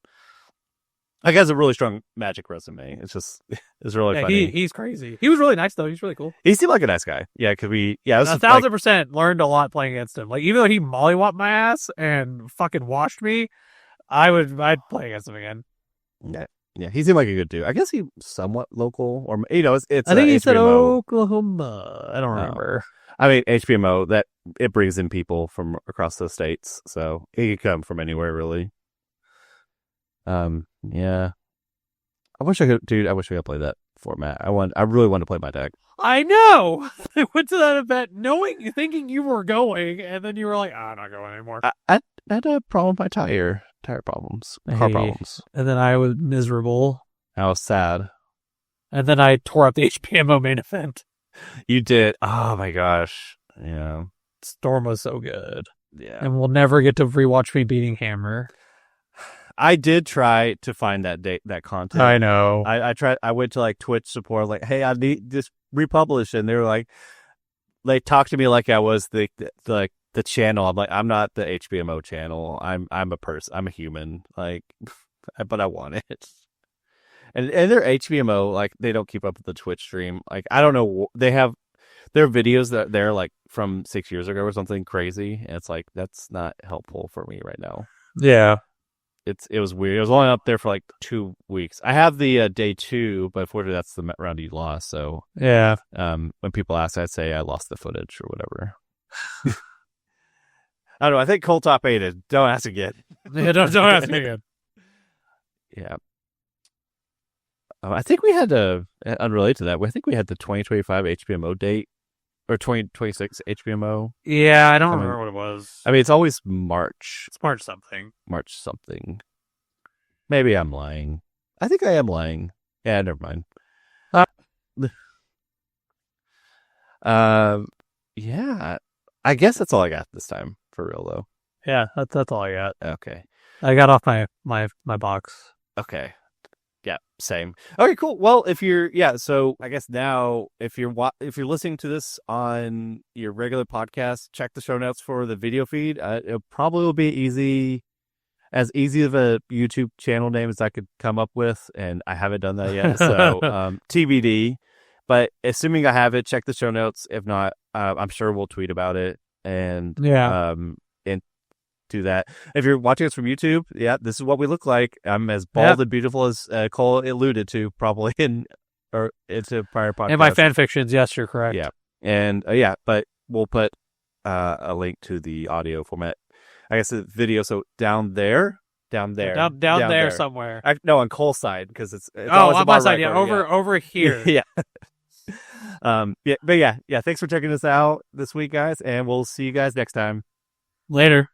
Like, has a really strong Magic resume. It's really funny. He's crazy. He was really nice though. He's really cool. He seemed like a nice guy. Yeah, could we? Yeah, 1,000% learned a lot playing against him. Like even though he mollywopped my ass and fucking washed me, I'd play against him again. Yeah, he seemed like a good dude. I guess he's somewhat local, or it's. I think he said Oklahoma. I don't remember. I mean, HPMO that it brings in people from across the states, so he could come from anywhere really. Yeah. I wish I could play that format. I really want to play my deck. I know. I went to that event thinking you were going, and then you were like, I'm not going anymore. I had a problem with my tire problems, car problems. And then I was miserable. I was sad. And then I tore up the HPMO main event. You did. Oh my gosh. Yeah. Storm was so good. Yeah. And we'll never get to rewatch me beating Hammer. I did try to find that content. I know. I tried. I went to like Twitch support, like, hey, I need this republished, and they were like, they talked to me like I was the channel. I'm like, I'm not the HBMO channel. I'm a person. I'm a human. Like, but I want it. And their HBMO, like, they don't keep up with the Twitch stream. Like, I don't know. They have their videos that they're like from 6 years ago or something crazy, and it's like that's not helpful for me right now. Yeah. It was weird. It was only up there for like 2 weeks. I have the day 2, but unfortunately that's the round you lost. So yeah. When people ask, I'd say I lost the footage or whatever. I don't know. I think Cole top 8 is. Don't ask again. Yeah, don't ask me again. Yeah. I think we had unrelated to that. I think we had the 2025 HBMO date or 2026 HBMO. Yeah, I don't remember what it was. I mean, it's always March. It's March something. March something. Maybe I'm lying. I think I am lying. Yeah, never mind. Yeah. I guess that's all I got this time, for real though. Yeah, that's all I got. Okay. I got off my box. Okay. Yeah, same. Okay, cool. Well, so I guess now if you're listening to this on your regular podcast, check the show notes for the video feed. It probably will be as easy of a YouTube channel name as I could come up with, and I haven't done that yet. So TBD. But assuming I have it, check the show notes. If not, I'm sure we'll tweet about it and and do that. If you're watching us from YouTube, this is what we look like. I'm as bald and beautiful as Cole alluded to, probably into prior podcasts. And my fan fictions, yes, you're correct. Yeah, and but we'll put a link to the audio format. I guess the video. So down there somewhere. No, on Cole's side because it's on my side. Yeah, over here. Yeah. Thanks for checking us out this week, guys, and we'll see you guys next time. Later.